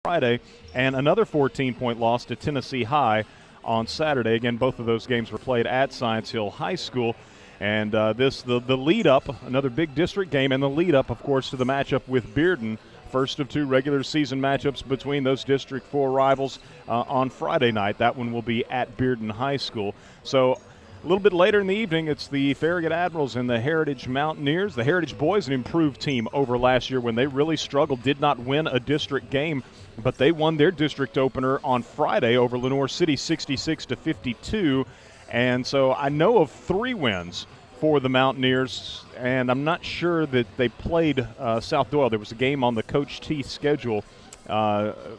Friday, and another 14-point loss to Tennessee High on Saturday. Again, both of those games were played at Science Hill High School. And the lead-up, another big district game, and the lead-up, of course, to the matchup with Bearden. First of two regular season matchups between those District 4 rivals on Friday night. That one will be at Bearden High School. So a little bit later in the evening, it's the Farragut Admirals and the Heritage Mountaineers. The Heritage boys, an improved team over last year when they really struggled, did not win a district game, but they won their district opener on Friday over Lenoir City 66-52. And so I know of 3 wins for the Mountaineers, and I'm not sure that they played South Doyle. There was a game on the Coach T schedule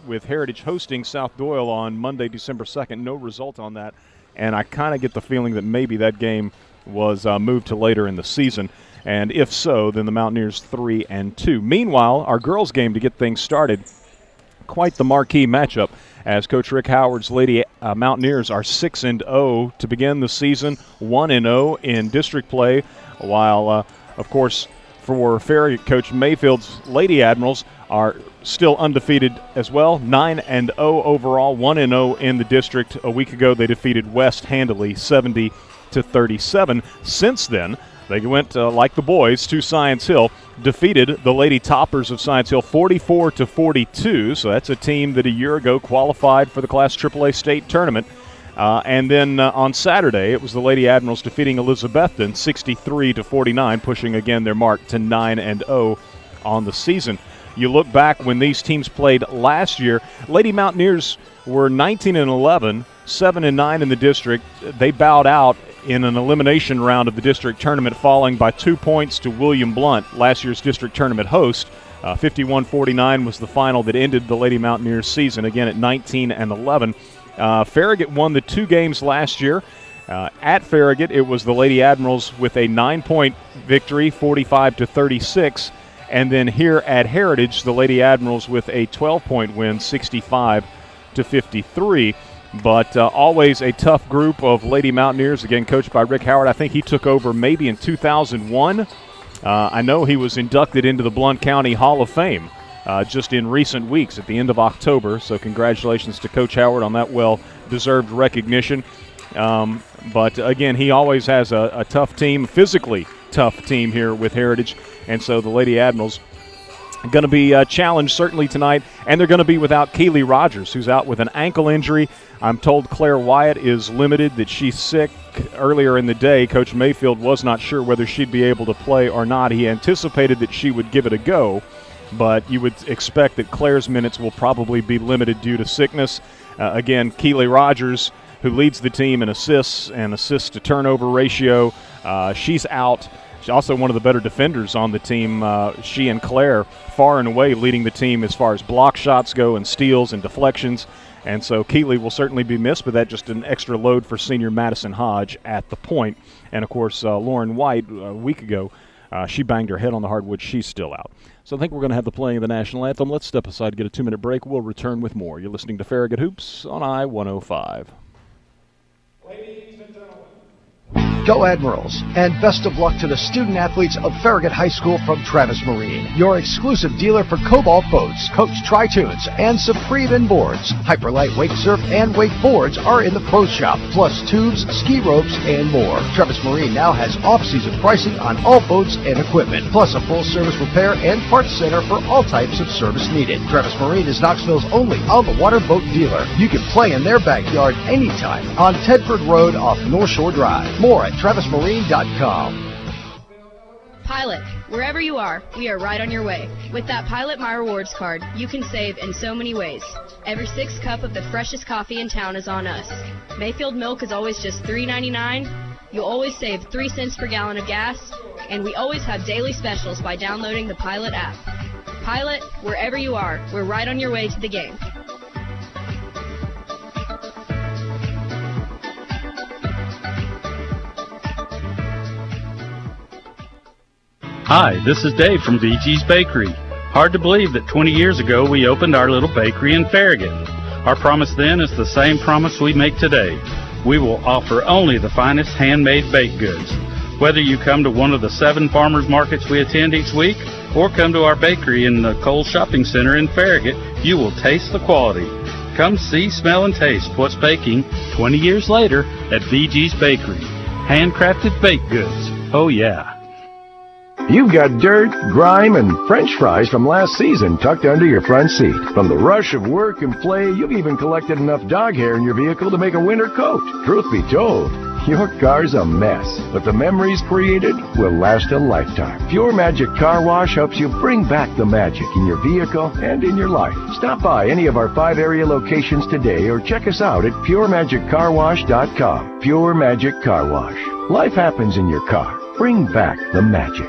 with Heritage hosting South Doyle on Monday, December 2nd. No result on that, and I kind of get the feeling that maybe that game was moved to later in the season. And if so, then the Mountaineers 3-2. Meanwhile, our girls' game to get things started, quite the marquee matchup, as Coach Rick Howard's Lady Mountaineers are 6-0 to begin the season, 1-0 in district play, while, of course, for Farragut, Coach Mayfield's Lady Admirals are still undefeated as well, 9-0 overall, 1-0 in the district. A week ago, they defeated West handily, 70-37. Since then, they went, like the boys, to Science Hill, defeated the Lady Toppers of Science Hill 44-42. So that's a team that a year ago qualified for the Class AAA state tournament. And then on Saturday, it was the Lady Admirals defeating Elizabethton 63-49, pushing again their mark to 9-0 on the season. You look back when these teams played last year, Lady Mountaineers were 19-11, 7-9 in the district. They bowed out in an elimination round of the district tournament, falling by 2 points to William Blount, last year's district tournament host. 51-49 was the final that ended the Lady Mountaineers season, again at 19-11. Farragut won the 2 games last year. At Farragut, it was the Lady Admirals with a 9-point victory, 45-36. And then here at Heritage, the Lady Admirals with a 12-point win, 65-53. But always a tough group of Lady Mountaineers, again, coached by Rick Howard. I think he took over maybe in 2001. I know he was inducted into the Blount County Hall of Fame just in recent weeks at the end of October. So congratulations to Coach Howard on that well-deserved recognition. But, again, he always has a tough team, physically tough team here with Heritage. And so the Lady Admirals going to be challenged certainly tonight, and they're going to be without Keely Rogers, who's out with an ankle injury. I'm told Claire Wyatt is limited, that she's sick. Earlier in the day, Coach Mayfield was not sure whether she'd be able to play or not. He anticipated that she would give it a go, but you would expect that Claire's minutes will probably be limited due to sickness. Again, Keely Rogers, who leads the team in assists and assist-to-turnover ratio, she's out. She's also one of the better defenders on the team. She and Claire far and away leading the team as far as block shots go and steals and deflections. And so Keeley will certainly be missed, but that's just an extra load for senior Madison Hodge at the point. And, of course, Lauren White, a week ago, she banged her head on the hardwood. She's still out. So I think we're going to have the playing of the national anthem. Let's step aside, get a 2-minute break. We'll return with more. You're listening to Farragut Hoops on I-105. Ladies and gentlemen, Go Admirals, and best of luck to the student-athletes of Farragut High School from Travis Marine, your exclusive dealer for Cobalt boats, Coach Tri-Tunes, and Supreme Inboards. Hyperlight wake surf and wake boards are in the pro shop, plus tubes, ski ropes, and more. Travis Marine now has off-season pricing on all boats and equipment, plus a full-service repair and parts center for all types of service needed. Travis Marine is Knoxville's only on-the-water boat dealer. You can play in their backyard anytime on Tedford Road off North Shore Drive. More at TravisMarine.com. Pilot, wherever you are, we are right on your way. With that Pilot My Rewards card, you can save in so many ways. Every 6th cup of the freshest coffee in town is on us. Mayfield milk is always just $3.99. You'll always save 3 cents per gallon of gas. And we always have daily specials by downloading the Pilot app. Pilot, wherever you are, we're right on your way to the game. Hi, this is Dave from DG's Bakery. Hard to believe that 20 years ago we opened our little bakery in Farragut. Our promise then is the same promise we make today. We will offer only the finest handmade baked goods. Whether you come to one of the 7 farmers markets we attend each week or come to our bakery in the Cole Shopping Center in Farragut, you will taste the quality. Come see, smell, and taste what's baking 20 years later at VG's Bakery. Handcrafted baked goods. Oh, yeah. You've got dirt, grime, and French fries from last season tucked under your front seat. From the rush of work and play, you've even collected enough dog hair in your vehicle to make a winter coat. Truth be told, your car's a mess, but the memories created will last a lifetime. Pure Magic Car Wash helps you bring back the magic in your vehicle and in your life. Stop by any of our 5 area locations today or check us out at PureMagicCarWash.com. Pure Magic Car Wash. Life happens in your car. Bring back the magic.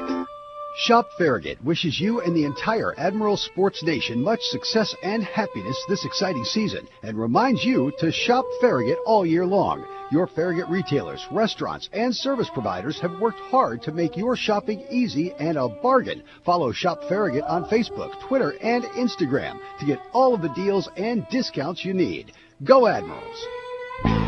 Shop Farragut wishes you and the entire Admiral Sports Nation much success and happiness this exciting season and reminds you to shop Farragut all year long. Your Farragut retailers, restaurants, and service providers have worked hard to make your shopping easy and a bargain. Follow Shop Farragut on Facebook, Twitter, and Instagram to get all of the deals and discounts you need. Go Admirals!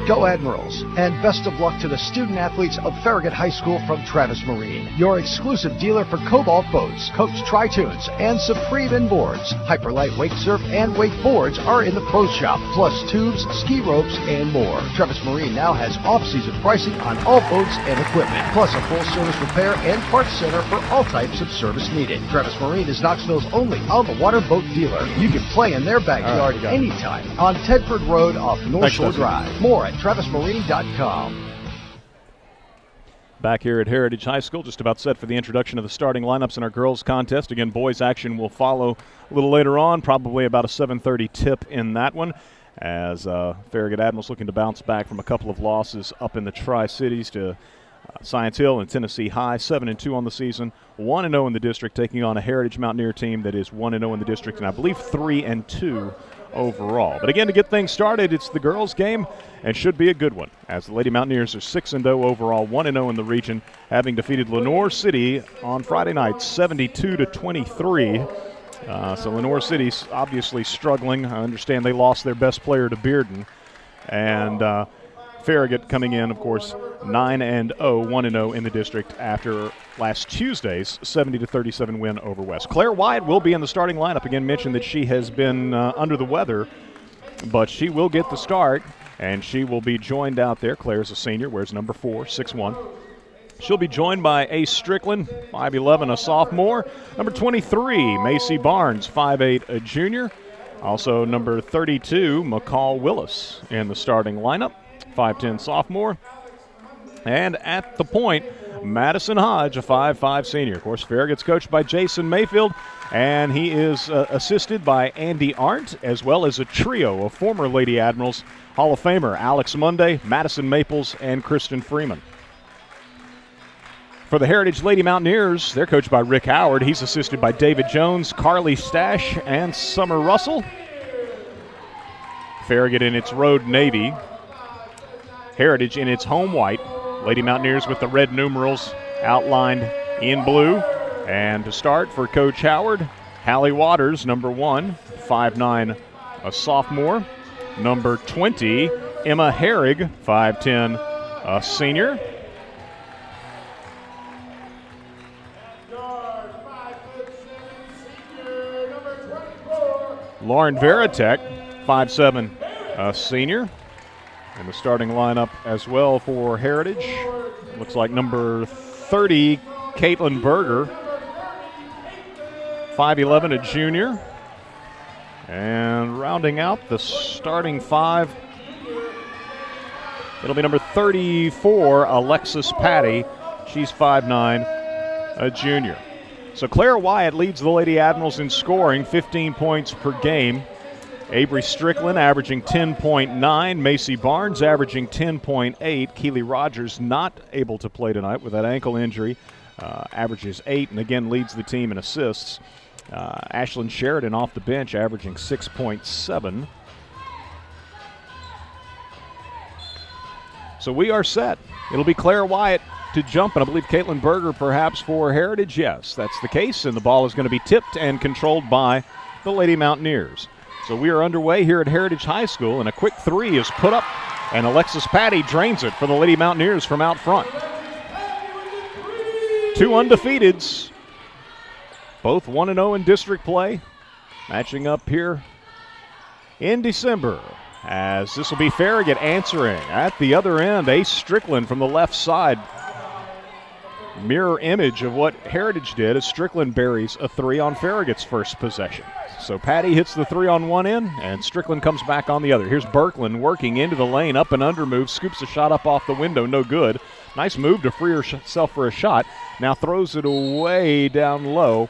Go Admirals, and best of luck to the student athletes of Farragut High School from Travis Marine, your exclusive dealer for Cobalt boats, Coach Tri-Tunes, and Supreme Inboards. Hyperlight wake surf and wakeboards are in the pro shop, plus tubes, ski ropes, and more. Travis Marine now has off-season pricing on all boats and equipment, plus a full-service repair and parts center for all types of service needed. Travis Marine is Knoxville's only on-the-water boat dealer. You can play in their backyard anytime on Tedford Road off North Shore Drive. More at TravisMarine.com. Back here at Heritage High School, just about set for the introduction of the starting lineups in our girls contest. Again, boys action will follow a little later on, probably about a 7:30 tip in that one, as Farragut Admirals looking to bounce back from a couple of losses up in the Tri-Cities to Science Hill and Tennessee High, 7-2 on the season, 1-0 in the district, taking on a Heritage Mountaineer team that is 1-0 in the district, and I believe 3-2 overall. But again, to get things started, it's the girls' game and should be a good one, as the Lady Mountaineers are 6-0 overall, 1-0 in the region, having defeated Lenoir City on Friday night 72-23. So Lenoir City's obviously struggling. I understand they lost their best player to Bearden, and Farragut coming in, of course, 9-0, 1-0 in the district after last Tuesday's 70-37 win over West. Claire Wyatt will be in the starting lineup. Again, mentioned that she has been under the weather, but she will get the start, and she will be joined out there. Claire's a senior, wears number 4, 6'1". She'll be joined by Ace Strickland, 5'11", a sophomore. Number 23, Macy Barnes, 5'8", a junior. Also number 32, McCall Willis in the starting lineup, 5'10", sophomore. And at the point, Madison Hodge, a 5'5", senior. Of course, Farragut's coached by Jason Mayfield, and he is assisted by Andy Arndt, as well as a trio of former Lady Admirals Hall of Famer Alex Monday, Madison Maples, and Kristen Freeman. For the Heritage Lady Mountaineers, they're coached by Rick Howard. He's assisted by David Jones, Carly Stash, and Summer Russell. Farragut in its road navy. Heritage in its home white. Lady Mountaineers with the red numerals outlined in blue. And to start for Coach Howard, Hallie Waters, number 1, 5'9", a sophomore. Number 20, Emma Herrig, 5'10", a senior. Lauren Veritek, 5'7", a senior. In the starting lineup as well for Heritage. Looks like number 30, Caitlin Berger, 5'11", a junior. And rounding out the starting 5, it'll be number 34, Alexis Patty. She's 5'9", a junior. So Claire Wyatt leads the Lady Admirals in scoring, 15 points per game. Avery Strickland averaging 10.9. Macy Barnes averaging 10.8. Keely Rogers not able to play tonight with that ankle injury. Averages 8 and again leads the team in assists. Ashlyn Sheridan off the bench averaging 6.7. So we are set. It'll be Claire Wyatt to jump, and I believe Caitlin Berger perhaps for Heritage. Yes, that's the case, and the ball is going to be tipped and controlled by the Lady Mountaineers. So we are underway here at Heritage High School, and a quick 3 is put up, and Alexis Patty drains it for the Lady Mountaineers from out front. Two undefeateds, both 1-0 in district play, matching up here in December. As this will be Farragut answering at the other end. Ace Strickland from the left side. Mirror image of what Heritage did as Strickland buries a three on Farragut's first possession. So Patty hits the three on one end, and Strickland comes back on the other. Here's Berkland working into the lane, up and under move, scoops a shot up off the window, no good. Nice move to free herself for a shot. Now throws it away down low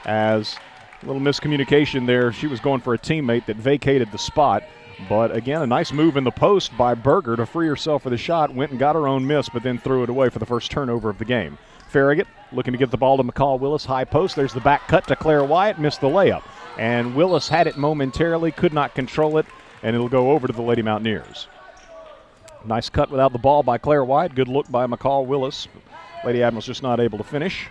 as a little miscommunication there. She was going for a teammate that vacated the spot. But again, a nice move in the post by Berger to free herself for the shot. Went and got her own miss, but then threw it away for the first turnover of the game. Farragut looking to get the ball to McCall Willis. High post. There's the back cut to Claire Wyatt. Missed the layup. And Willis had it momentarily, could not control it, and it'll go over to the Lady Mountaineers. Nice cut without the ball by Claire Wyatt. Good look by McCall Willis. Lady Admiral's just not able to finish.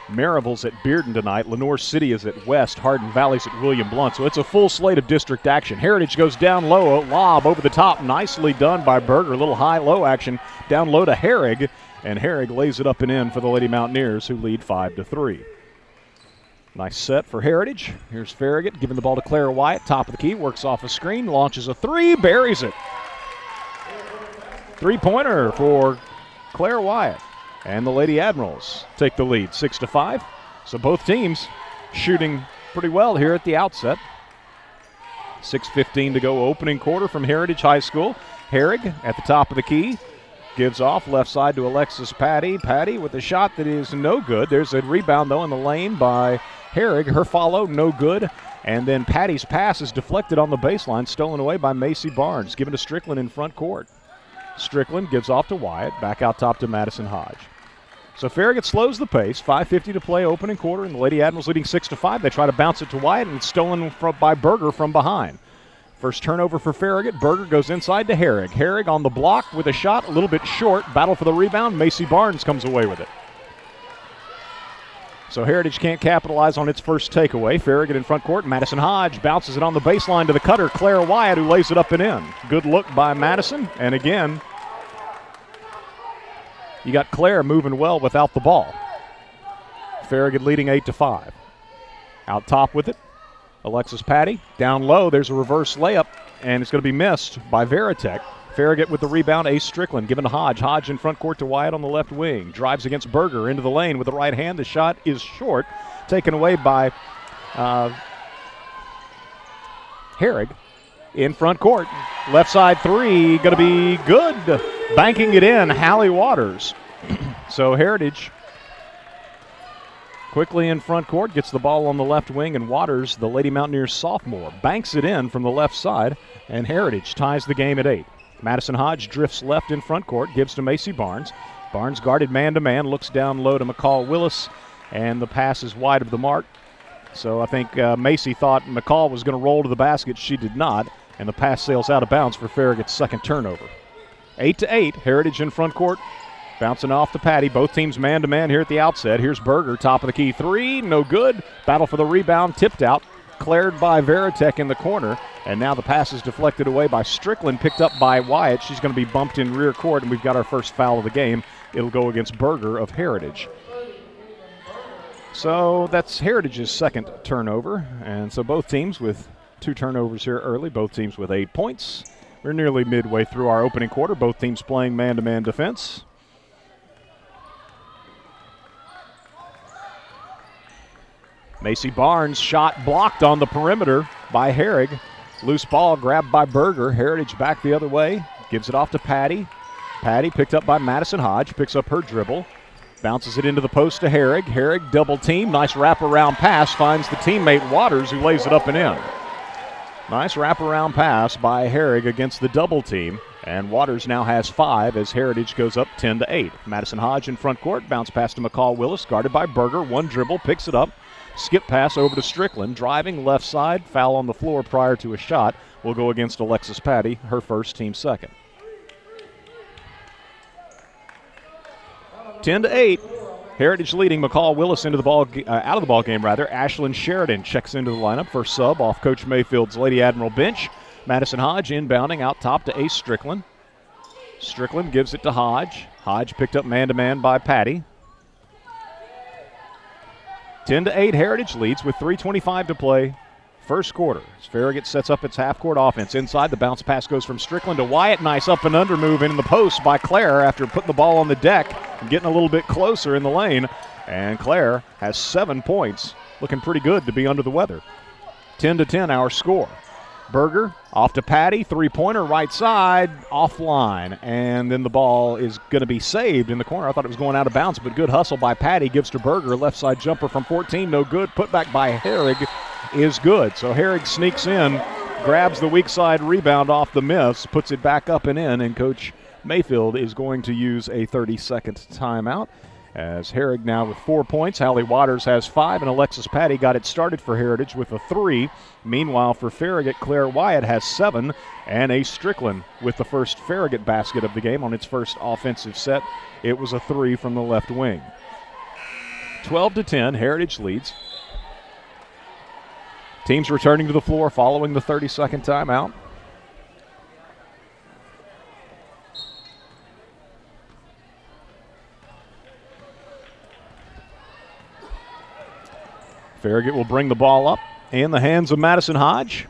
Maryville's at Bearden tonight. Lenoir City is at West. Hardin Valley's at William Blount. So it's a full slate of district action. Heritage goes down low. Lob over the top. Nicely done by Berger. A little high-low action down low to Herrig. And Herrig lays it up and in for the Lady Mountaineers, who lead 5-3. Nice set for Heritage. Here's Farragut giving the ball to Claire Wyatt. Top of the key. Works off a screen. Launches a three. Buries it. Three-pointer for Claire Wyatt. And the Lady Admirals take the lead, 6-5. So both teams shooting pretty well here at the outset. 6:15 to go, opening quarter from Heritage High School. Herrig at the top of the key. Gives off left side to Alexis Patty. Patty with a shot that is no good. There's a rebound, though, in the lane by Herrig. Her follow, no good. And then Patty's pass is deflected on the baseline, stolen away by Macy Barnes, given to Strickland in front court. Strickland gives off to Wyatt, back out top to Madison Hodge. So Farragut slows the pace, 5:50 to play opening quarter, and the Lady Admirals leading 6-5. They try to bounce it to Wyatt, and it's stolen by Berger from behind. First turnover for Farragut. Berger goes inside to Herrig. Herrig on the block with a shot, a little bit short. Battle for the rebound. Macy Barnes comes away with it. So Heritage can't capitalize on its first takeaway. Farragut in front court. Madison Hodge bounces it on the baseline to the cutter, Claire Wyatt, who lays it up and in. Good look by Madison, and again, you got Claire moving well without the ball. Farragut leading 8-5. Out top with it, Alexis Patty. Down low, there's a reverse layup, and it's going to be missed by Veritek. Farragut with the rebound, Ace Strickland given to Hodge. Hodge in front court to Wyatt on the left wing. Drives against Berger into the lane with the right hand. The shot is short, taken away by Herrig in front court. Left side three, going to be good. Banking it in, Hallie Waters. So Heritage quickly in front court, gets the ball on the left wing, and Waters, the Lady Mountaineers sophomore, banks it in from the left side, and Heritage ties the game at 8. Madison Hodge drifts left in front court, gives to Macy Barnes. Barnes guarded man-to-man, looks down low to McCall Willis, and the pass is wide of the mark. So I think Macy thought McCall was going to roll to the basket. She did not, and the pass sails out of bounds for Farragut's second turnover. 8-8, Heritage in front court, bouncing off to Patty. Both teams man-to-man here at the outset. Here's Berger, top of the key three, no good. Battle for the rebound, tipped out, cleared by Veritek in the corner, and now the pass is deflected away by Strickland, picked up by Wyatt. She's going to be bumped in rear court, and we've got our first foul of the game. It'll go against Berger of Heritage. So that's Heritage's second turnover, and so both teams with 2 turnovers here early, both teams with 8 points. We're nearly midway through our opening quarter, both teams playing man-to-man defense. Macy Barnes shot blocked on the perimeter by Herrig. Loose ball grabbed by Berger. Heritage back the other way. Gives it off to Patty. Patty picked up by Madison Hodge. Picks up her dribble. Bounces it into the post to Herrig. Herrig double team. Nice wraparound pass. Finds the teammate Waters, who lays it up and in. Nice wraparound pass by Herrig against the double team. And Waters now has 5 as Heritage goes up 10-8. Madison Hodge in front court. Bounce pass to McCall Willis. Guarded by Berger. One dribble. Picks it up. Skip pass over to Strickland, driving left side, foul on the floor prior to a shot. Will go against Alexis Patty, her first, team second. 10-8. Heritage leading. McCall Willis into the ball, out of the ball game rather. Ashlyn Sheridan checks into the lineup, first sub off Coach Mayfield's Lady Admiral bench. Madison Hodge inbounding out top to Ace Strickland. Strickland gives it to Hodge. Hodge picked up man-to-man by Patty. 10-8 Heritage leads with 3:25 to play. First quarter. As Farragut sets up its half-court offense. Inside, the bounce pass goes from Strickland to Wyatt. Nice up and under move in the post by Claire after putting the ball on the deck and getting a little bit closer in the lane. And Claire has 7 points. Looking pretty good to be under the weather. 10-10 our score. Berger off to Patty. Three-pointer right side. Offline. And then the ball is going to be saved in the corner. I thought it was going out of bounds, but good hustle by Patty. Gives to Berger. Left side jumper from 14. No good. Put back by Herrig is good. So Herrig sneaks in, grabs the weak side rebound off the miss, puts it back up and in, and Coach Mayfield is going to use a 30-second timeout. As Herrig now with 4 points, Hallie Waters has 5, and Alexis Patty got it started for Heritage with a 3. Meanwhile, for Farragut, Claire Wyatt has 7, and Ace Strickland with the first Farragut basket of the game on its first offensive set. It was a 3 from the left wing. 12-10, Heritage leads. Teams returning to the floor following the 30-second timeout. Farragut will bring the ball up in the hands of Madison Hodge.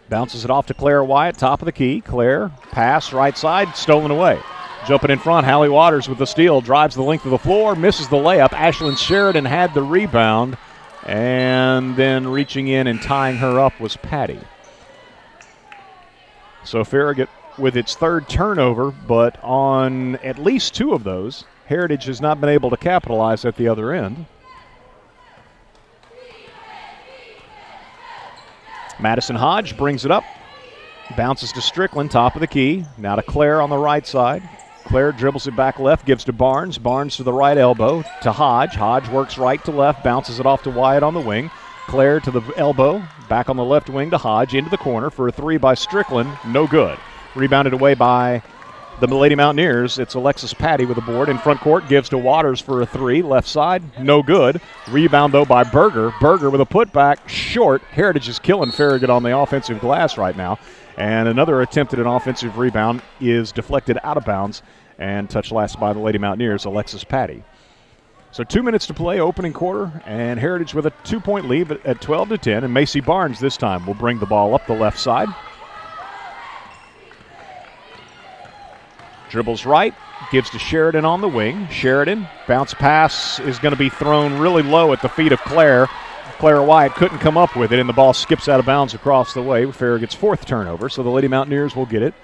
Bounces it off to Claire Wyatt, top of the key. Claire, pass, right side, stolen away. Jumping in front, Hallie Waters with the steal, drives the length of the floor, misses the layup. Ashlyn Sheridan had the rebound, and then reaching in and tying her up was Patty. So Farragut with its third turnover, but on at least 2 of those, Heritage has not been able to capitalize at the other end. Madison Hodge brings it up, bounces to Strickland, top of the key. Now to Claire on the right side. Claire dribbles it back left, gives to Barnes. Barnes to the right elbow to Hodge. Hodge works right to left, bounces it off to Wyatt on the wing. Claire to the elbow, back on the left wing to Hodge, into the corner for a 3 by Strickland. No good. Rebounded away by the Lady Mountaineers. It's Alexis Patty with the board. In front court, gives to Waters for a 3. Left side, no good. Rebound, though, by Berger. Berger with a putback, short. Heritage is killing Farragut on the offensive glass right now. And another attempt at an offensive rebound is deflected out of bounds and touched last by the Lady Mountaineers, Alexis Patty. So 2 minutes to play, opening quarter, and Heritage with a 2-point lead at 12-10. And Macy Barnes this time will bring the ball up the left side. Dribbles right, gives to Sheridan on the wing. Sheridan, bounce pass is going to be thrown really low at the feet of Claire. Claire Wyatt couldn't come up with it, and the ball skips out of bounds across the way. Farragut's 4th turnover, so the Lady Mountaineers will get it.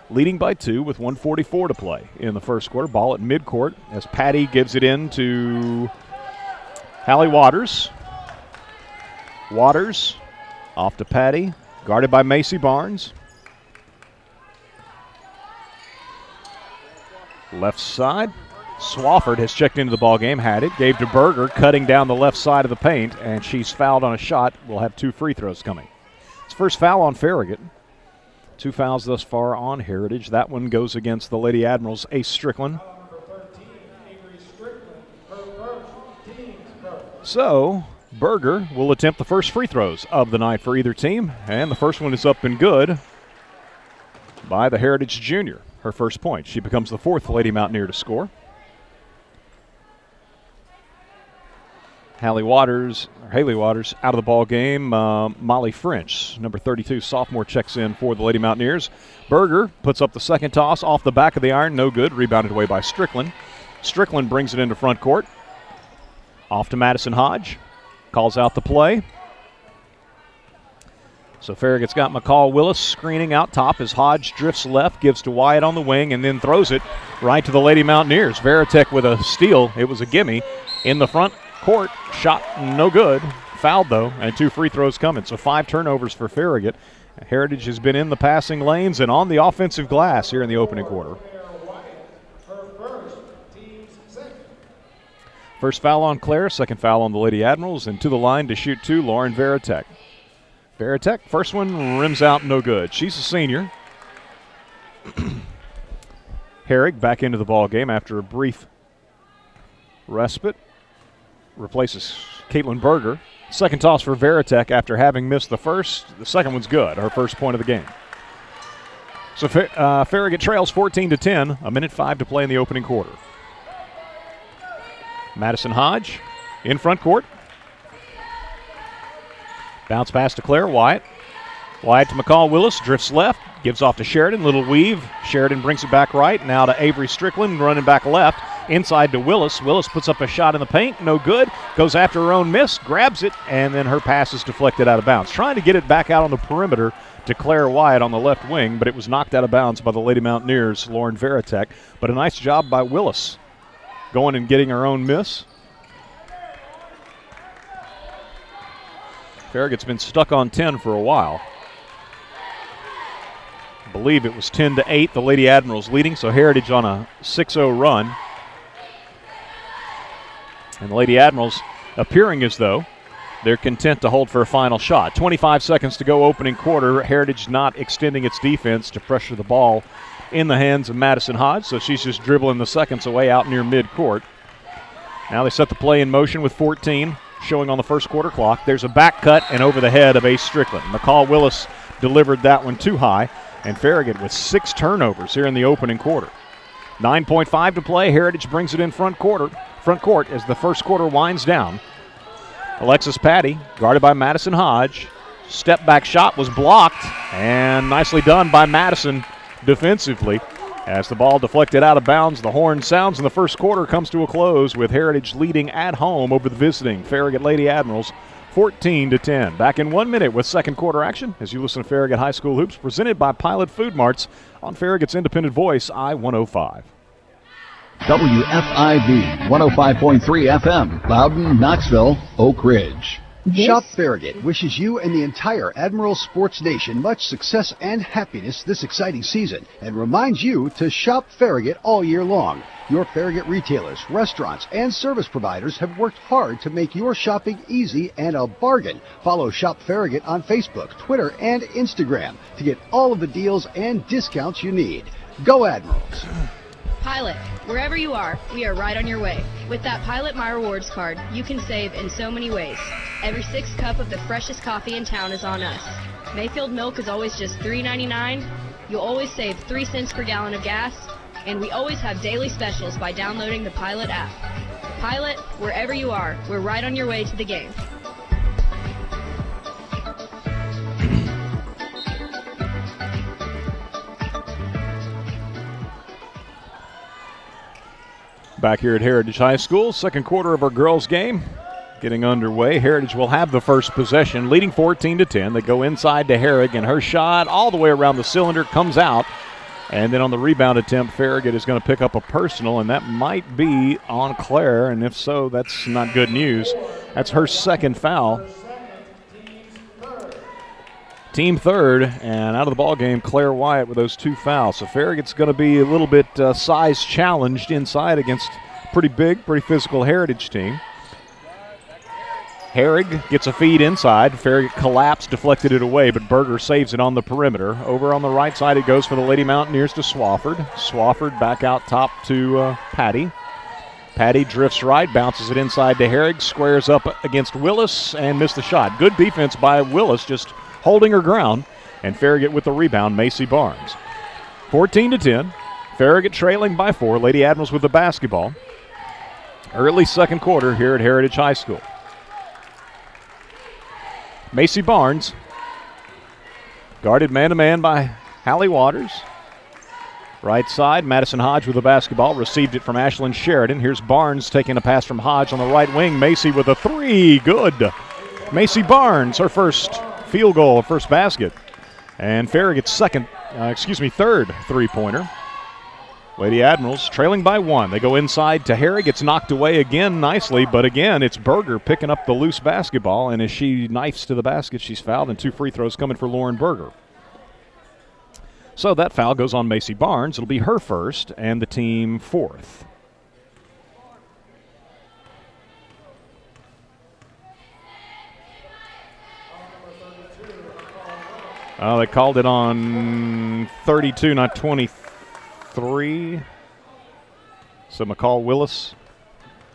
Leading by 2 with 1:44 to play in the first quarter. Ball at midcourt as Patty gives it in to Hallie Waters. Waters off to Patty, guarded by Macy Barnes. Left side, Swafford has checked into the ball game, had it, gave to Berger, cutting down the left side of the paint, and she's fouled on a shot. We'll have 2 free throws coming. It's first foul on Farragut. 2 fouls thus far on Heritage. That one goes against the Lady Admirals' Ace Strickland. So Berger will attempt the first free throws of the night for either team, and the first one is up and good by the Heritage junior. Her first point. She becomes the 4th Lady Mountaineer to score. Hallie Waters out of the ball game. Molly French, number 32, sophomore, checks in for the Lady Mountaineers. Berger puts up the second toss off the back of the iron. No good. Rebounded away by Strickland. Strickland brings it into front court. Off to Madison Hodge. Calls out the play. So Farragut's got McCall Willis screening out top as Hodge drifts left, gives to Wyatt on the wing, and then throws it right to the Lady Mountaineers. Veritek with a steal. It was a gimme. In the front court, shot no good. Fouled, though, and 2 free throws coming. So 5 turnovers for Farragut. Heritage has been in the passing lanes and on the offensive glass here in the opening quarter. First foul on Claire, second foul on the Lady Admirals, and to the line to shoot 2, Lauren Veritek. Veritek, first one rims out, no good. She's a senior. Herrig back into the ball game after a brief respite. Replaces Caitlin Berger. Second toss for Veritek after having missed the first. The second one's good, her first point of the game. So Farragut trails 14-10, a minute 5 to play in the opening quarter. Madison Hodge in front court. Bounce pass to Claire Wyatt. Wyatt to McCall Willis, drifts left, gives off to Sheridan, little weave. Sheridan brings it back right, now to Avery Strickland, running back left. Inside to Willis. Willis puts up a shot in the paint, no good. Goes after her own miss, grabs it, and then her pass is deflected out of bounds. Trying to get it back out on the perimeter to Claire Wyatt on the left wing, but it was knocked out of bounds by the Lady Mountaineers, Lauren Veritek. But a nice job by Willis, going and getting her own miss. Farragut's been stuck on 10 for a while. I believe it was 10-8. The Lady Admirals leading, so Heritage on a 6-0 run. And the Lady Admirals appearing as though they're content to hold for a final shot. 25 seconds to go opening quarter. Heritage not extending its defense to pressure the ball in the hands of Madison Hodge, so she's just dribbling the seconds away out near midcourt. Now they set the play in motion with 14 showing on the first quarter clock. There's a back cut and over the head of Ace Strickland. McCall Willis delivered that one too high, and Farragut with 6 turnovers here in the opening quarter. 9.5 to play. Heritage brings it in front court as the first quarter winds down. Alexis Patty, guarded by Madison Hodge. Step back shot was blocked, and nicely done by Madison defensively. As the ball deflected out of bounds, the horn sounds, and the first quarter comes to a close with Heritage leading at home over the visiting Farragut Lady Admirals 14-10. Back in 1 minute with second quarter action as you listen to Farragut High School Hoops, presented by Pilot Food Marts on Farragut's independent voice, I-105. WFIV 105.3 FM, Loudon, Knoxville, Oak Ridge. Shop Farragut wishes you and the entire Admiral Sports Nation much success and happiness this exciting season, and reminds you to shop Farragut all year long. Your Farragut retailers, restaurants, and service providers have worked hard to make your shopping easy and a bargain. Follow Shop Farragut on Facebook, Twitter, and Instagram to get all of the deals and discounts you need. Go Admirals! Pilot, wherever you are, we are right on your way. With that Pilot My Rewards card, you can save in so many ways. Every 6th cup of the freshest coffee in town is on us. Mayfield milk is always just $3.99. You'll always save 3 cents per gallon of gas. And we always have daily specials by downloading the Pilot app. Pilot, wherever you are, we're right on your way to the game. Back here at Heritage High School, second quarter of our girls' game getting underway. Heritage will have the first possession, leading 14-10. They go inside to Herrig, and her shot all the way around the cylinder comes out. And then on the rebound attempt, Farragut is going to pick up a personal, and that might be on Claire, and if so, that's not good news. That's her second foul. Team third, and out of the ball game, Claire Wyatt with those 2 fouls. So Farragut's going to be a little bit size challenged inside against pretty big, pretty physical Heritage team. Herrig gets a feed inside. Farragut collapsed, deflected it away, but Berger saves it on the perimeter. Over on the right side, it goes for the Lady Mountaineers to Swafford. Swafford back out top to Patty. Patty drifts right, bounces it inside to Herrig, squares up against Willis, and missed the shot. Good defense by Willis, just holding her ground, and Farragut with the rebound, Macy Barnes. 14-10. Farragut trailing by 4. Lady Admirals with the basketball. Early second quarter here at Heritage High School. Macy Barnes, guarded man-to-man by Hallie Waters. Right side, Madison Hodge with the basketball, received it from Ashlyn Sheridan. Here's Barnes taking a pass from Hodge on the right wing. Macy with a 3, good. Macy Barnes, her first field goal, her first basket. And Farragut's third three-pointer. Lady Admirals trailing by 1. They go inside to Herrig. It's knocked away again nicely, but again, it's Berger picking up the loose basketball, and as she knifes to the basket, she's fouled, and 2 free throws coming for Lauren Berger. So that foul goes on Macy Barnes. It'll be her first, and the team 4th. They called it on 32, not 23. So McCall Willis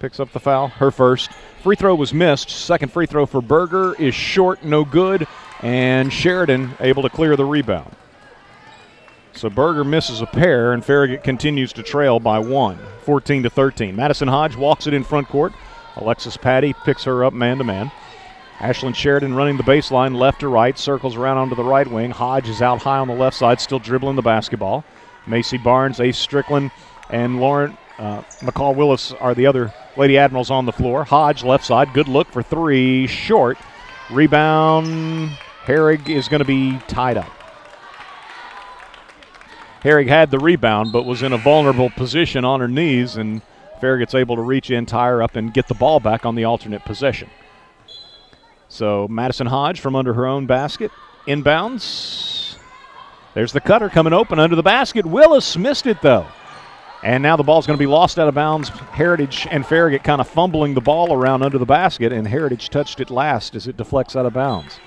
picks up the foul, her first. Free throw was missed. Second free throw for Berger is short, no good, and Sheridan able to clear the rebound. So Berger misses a pair, and Farragut continues to trail by 1, 14-13. Madison Hodge walks it in front court. Alexis Patty picks her up man-to-man. Ashlyn Sheridan running the baseline left to right, circles around onto the right wing. Hodge is out high on the left side, still dribbling the basketball. Macy Barnes, Ace Strickland, and Lauren McCall Willis are the other Lady Admirals on the floor. Hodge left side, good look for 3, short. Rebound, Herrig is going to be tied up. Herrig had the rebound but was in a vulnerable position on her knees, and Farragut's able to reach in, tie her up, and get the ball back on the alternate possession. So Madison Hodge from under her own basket, inbounds. There's the cutter coming open under the basket. Willis missed it though. And now the ball's going to be lost out of bounds. Heritage and Farragut kind of fumbling the ball around under the basket, and Heritage touched it last as it deflects out of bounds.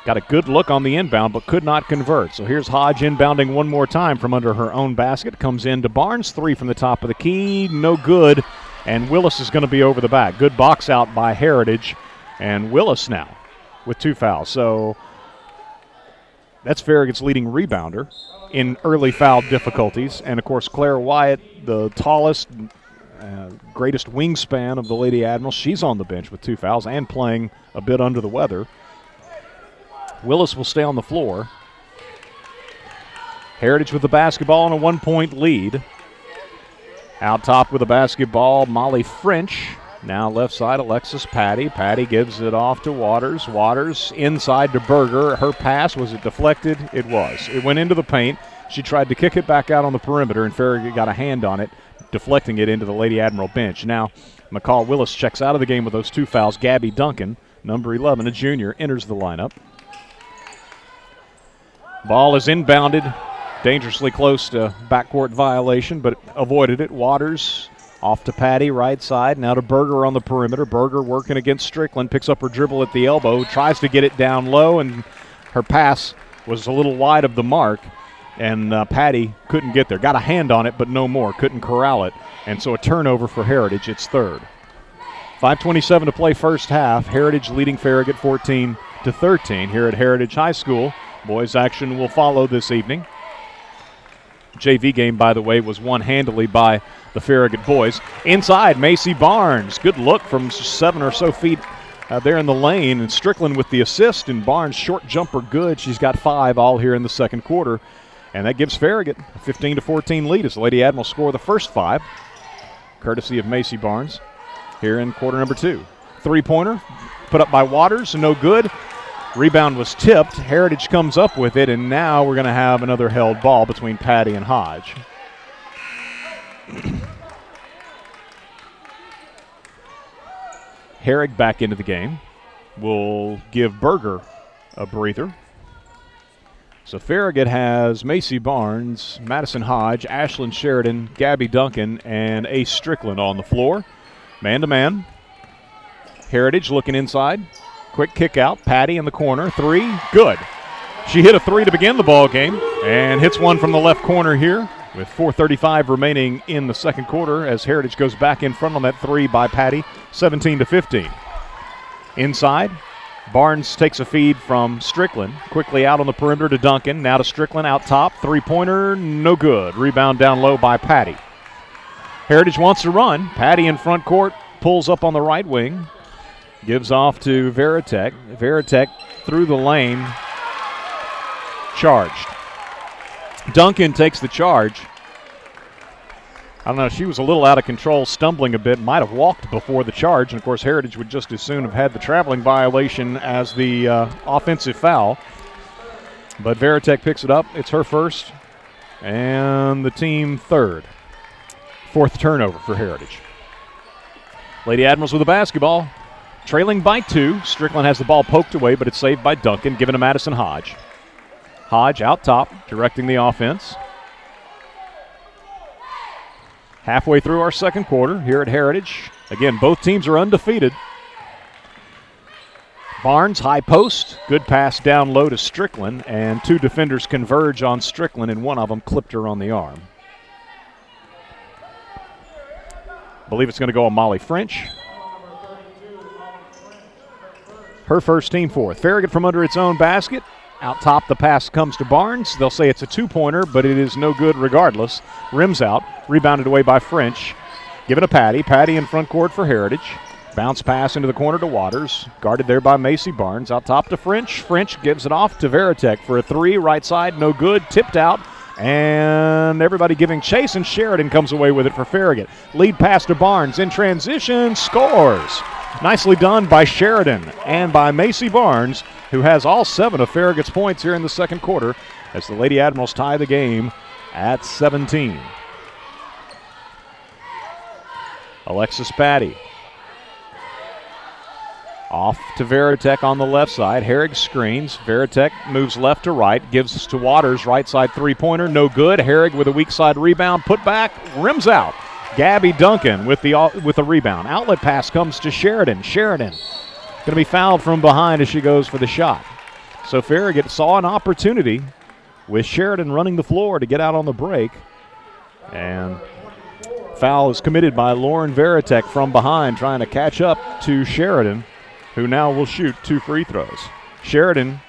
Got a good look on the inbound, but could not convert. So here's Hodge inbounding one more time from under her own basket. Comes in to Barnes, 3 from the top of the key, no good. And Willis is going to be over the back. Good box out by Heritage. And Willis now with 2 fouls. So that's Farragut's leading rebounder in early foul difficulties. And, of course, Claire Wyatt, the tallest, greatest wingspan of the Lady Admirals, she's on the bench with 2 fouls and playing a bit under the weather. Willis will stay on the floor. Heritage with the basketball and a 1-point lead. Out top with the basketball, Molly French. Now left side, Alexis Patty. Patty gives it off to Waters. Waters inside to Berger. Her pass, was it deflected? It was. It went into the paint. She tried to kick it back out on the perimeter, and Farragut got a hand on it, deflecting it into the Lady Admiral bench. Now McCall Willis checks out of the game with those 2 fouls. Gabby Duncan, number 11, a junior, enters the lineup. Ball is inbounded, dangerously close to backcourt violation, but avoided it. Waters off to Patty, right side. Now to Berger on the perimeter. Berger working against Strickland. Picks up her dribble at the elbow. Tries to get it down low, and her pass was a little wide of the mark. And Patty couldn't get there. Got a hand on it, but no more. Couldn't corral it. And so a turnover for Heritage. It's third. 5:27 to play first half. Heritage leading Farragut 14-13 here at Heritage High School. Boys action will follow this evening. JV game, by the way, was won handily by the Farragut boys. Inside, Macy Barnes. Good look from 7 or so feet there in the lane. And Strickland with the assist, and Barnes' short jumper good. She's got 5 all here in the second quarter. And that gives Farragut a 15-14 lead as the Lady Admirals score the first 5, courtesy of Macy Barnes here in quarter number 2. 3-pointer put up by Waters, no good. Rebound was tipped. Heritage comes up with it, and now we're going to have another held ball between Patty and Hodge. Herrig back into the game. Will give Berger a breather. So Farragut has Macy Barnes, Madison Hodge, Ashlyn Sheridan, Gabby Duncan, and Ace Strickland on the floor. Man-to-man. Heritage looking inside. Quick kick out. Patty in the corner. 3. Good. She hit a 3 to begin the ball game and hits one from the left corner here with 4:35 remaining in the second quarter as Heritage goes back in front on that 3 by Patty, 17-15. Inside, Barnes takes a feed from Strickland. Quickly out on the perimeter to Duncan. Now to Strickland out top. 3-pointer, no good. Rebound down low by Patty. Heritage wants to run. Patty in front court, pulls up on the right wing. Gives off to Veritek. Veritek through the lane. Charged. Duncan takes the charge. I don't know, she was a little out of control, stumbling a bit, might have walked before the charge, and of course Heritage would just as soon have had the traveling violation as the offensive foul. But Veritek picks it up. It's her first, and the team third. 4th turnover for Heritage. Lady Admirals with the basketball. Trailing by 2. Strickland has the ball poked away, but it's saved by Duncan, given to Madison Hodge. Hodge out top, directing the offense. Halfway through our second quarter here at Heritage. Again, both teams are undefeated. Barnes, high post. Good pass down low to Strickland, and 2 defenders converge on Strickland, and one of them clipped her on the arm. believe it's going to go on Molly French. Her first, team fourth. Farragut from under its own basket. Out top, the pass comes to Barnes. They'll say it's a two-pointer, but it is no good regardless. Rims out, rebounded away by French. Given to Patty. Patty in front court for Heritage. Bounce pass into the corner to Waters. Guarded there by Macy Barnes. Out top to French. French gives it off to Veritek for a three. Right side, no good. Tipped out. And everybody giving chase, and Sheridan comes away with it for Farragut. Lead pass to Barnes. In transition, scores. Nicely done by Sheridan and by Macy Barnes, who has all 7 of Farragut's points here in the second quarter as the Lady Admirals tie the game at 17. Alexis Patty. Off to Veritek on the left side. Herrig screens. Veritek moves left to right. Gives to Waters. Right side three-pointer. No good. Herrig with a weak side rebound. Put back. Rims out. Gabby Duncan with the rebound. Outlet pass comes to Sheridan. Sheridan going to be fouled from behind as she goes for the shot. So Farragut saw an opportunity with Sheridan running the floor to get out on the break. And foul is committed by Lauren Veritek from behind, trying to catch up to Sheridan, who now will shoot 2 free throws. Sheridan,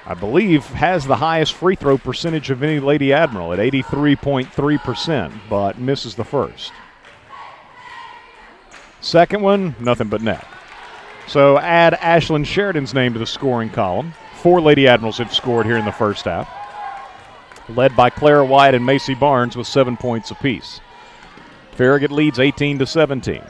I believe, has the highest free throw percentage of any Lady Admiral at 83.3%, but misses the first. Second one, nothing but net. So add Ashlyn Sheridan's name to the scoring column. 4 Lady Admirals have scored here in the first half, led by Clara Wyatt and Macy Barnes with 7 points apiece. Farragut leads 18-17.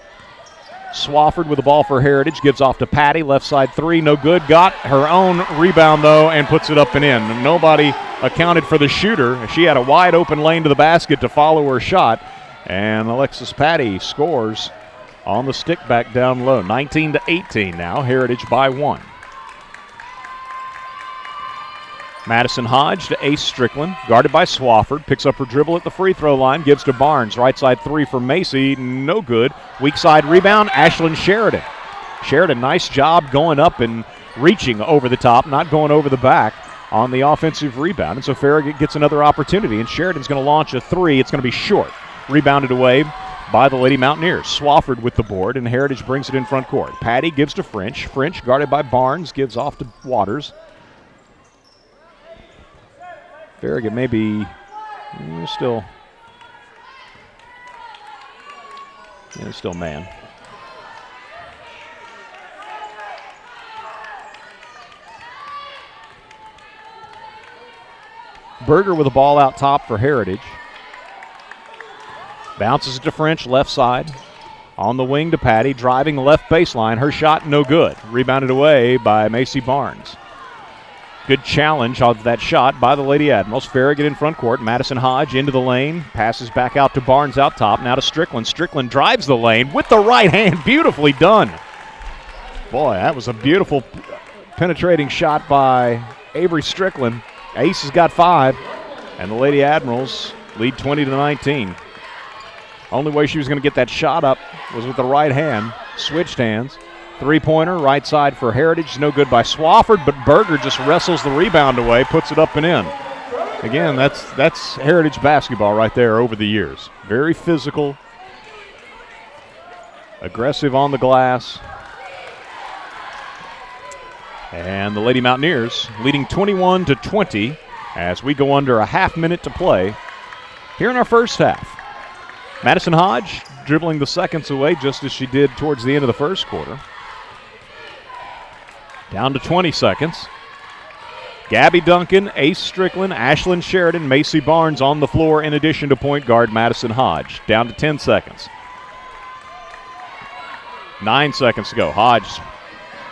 Swafford with the ball for Heritage, gives off to Patty, left side three, no good. Got her own rebound, though, and puts it up and in. Nobody accounted for the shooter. She had a wide open lane to the basket to follow her shot, and Alexis Patty scores on the stick back down low. 19-18 now, Heritage by 1. Madison Hodge to Ace Strickland, guarded by Swafford, picks up her dribble at the free throw line, gives to Barnes, right side three for Macy, no good. Weak side rebound, Ashlyn Sheridan. Sheridan, nice job going up and reaching over the top, not going over the back on the offensive rebound. And so Farragut gets another opportunity, and Sheridan's going to launch a three. It's going to be short. Rebounded away by the Lady Mountaineers. Swafford with the board, and Heritage brings it in front court. Patty gives to French. French, guarded by Barnes, gives off to Waters. Farragut maybe still man. Berger with the ball out top for Heritage. Bounces it to French, left side. On the wing to Patty, driving left baseline. Her shot no good. Rebounded away by Macy Barnes. Good challenge of that shot by the Lady Admirals. Farragut in front court. Madison Hodge into the lane. Passes back out to Barnes out top. Now to Strickland. Strickland drives the lane with the right hand. Beautifully done. Boy, that was a beautiful penetrating shot by Avery Strickland. Ace has got 5. And the Lady Admirals lead 20-19. Only way she was going to get that shot up was with the right hand. Switched hands. Three-pointer, right side for Heritage. No good by Swafford, but Berger just wrestles the rebound away, puts it up and in. Again, that's Heritage basketball right there over the years. Very physical, aggressive on the glass. And the Lady Mountaineers leading 21-20 as we go under a half minute to play here in our first half. Madison Hodge dribbling the seconds away just as she did towards the end of the first quarter. Down to 20 seconds. Gabby Duncan, Ace Strickland, Ashlyn Sheridan, Macy Barnes on the floor in addition to point guard Madison Hodge. Down to 10 seconds. 9 seconds to go. Hodge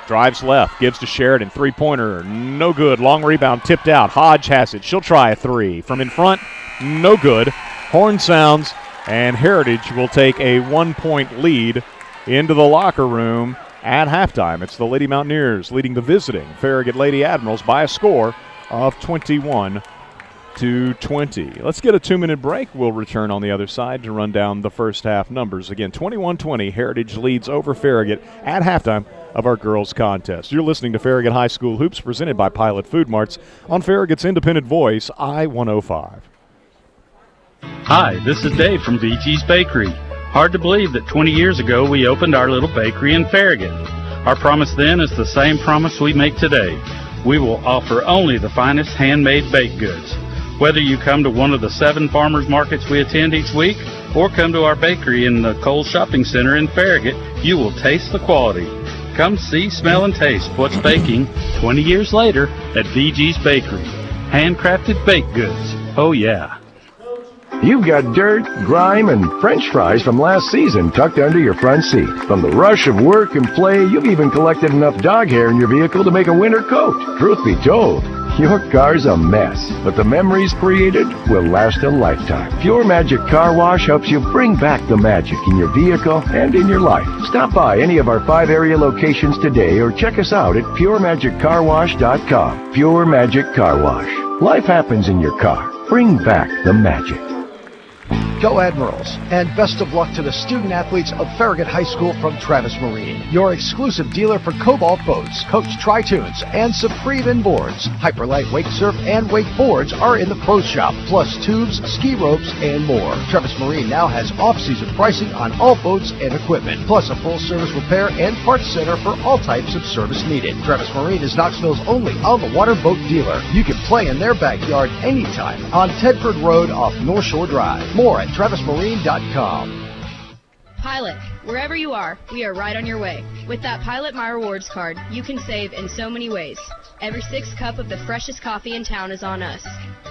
drives left, gives to Sheridan. Three-pointer, no good. Long rebound tipped out. Hodge has it. She'll try a three. From in front, no good. Horn sounds, and Heritage will take a 1-point lead into the locker room at halftime. It's the Lady Mountaineers leading the visiting Farragut Lady Admirals by a score of 21-20. Let's get a 2-minute break. We'll return on the other side to run down the first half numbers. Again, 21-20, Heritage leads over Farragut at halftime of our girls contest. You're listening to Farragut High School Hoops presented by Pilot Food Marts on Farragut's independent voice, I-105. Hi, this is Dave from VG's Bakery. Hard to believe that 20 years ago we opened our little bakery in Farragut. Our promise then is the same promise we make today. We will offer only the finest handmade baked goods. Whether you come to one of the 7 farmers markets we attend each week or come to our bakery in the Cole Shopping Center in Farragut, you will taste the quality. Come see, smell, and taste what's baking 20 years later at VG's Bakery. Handcrafted baked goods. Oh, yeah. You've got dirt, grime, and French fries from last season tucked under your front seat. From the rush of work and play, you've even collected enough dog hair in your vehicle to make a winter coat. Truth be told, your car's a mess, but the memories created will last a lifetime. Pure Magic Car Wash helps you bring back the magic in your vehicle and in your life. Stop by any of our 5 area locations today or check us out at PureMagicCarWash.com. Pure Magic Car Wash. Life happens in your car. Bring back the magic. Go Admirals, and best of luck to the student-athletes of Farragut High School from Travis Marine, your exclusive dealer for Cobalt boats, Coach Tri-Tunes, and Supreme Inboards. Hyperlight Wake Surf and Wake Boards are in the pro shop, plus tubes, ski ropes, and more. Travis Marine now has off-season pricing on all boats and equipment, plus a full-service repair and parts center for all types of service needed. Travis Marine is Knoxville's only on-the-water boat dealer. You can play in their backyard anytime on Tedford Road off North Shore Drive. More at TravisMarine.com. Pilot, wherever you are, we are right on your way. With that Pilot My Rewards card, you can save in so many ways. Every 6th cup of the freshest coffee in town is on us.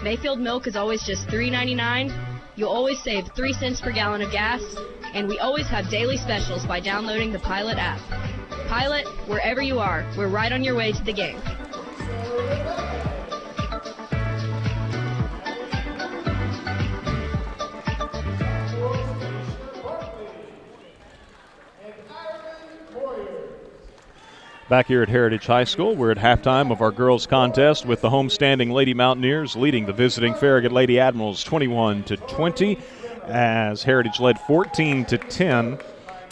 Mayfield milk is always just $3.99. You'll always save 3 cents per gallon of gas. And we always have daily specials by downloading the Pilot app. Pilot, wherever you are, we're right on your way to the game. Back here at Heritage High School, we're at halftime of our girls' contest with the homestanding Lady Mountaineers leading the visiting Farragut Lady Admirals 21-20, as Heritage led 14-10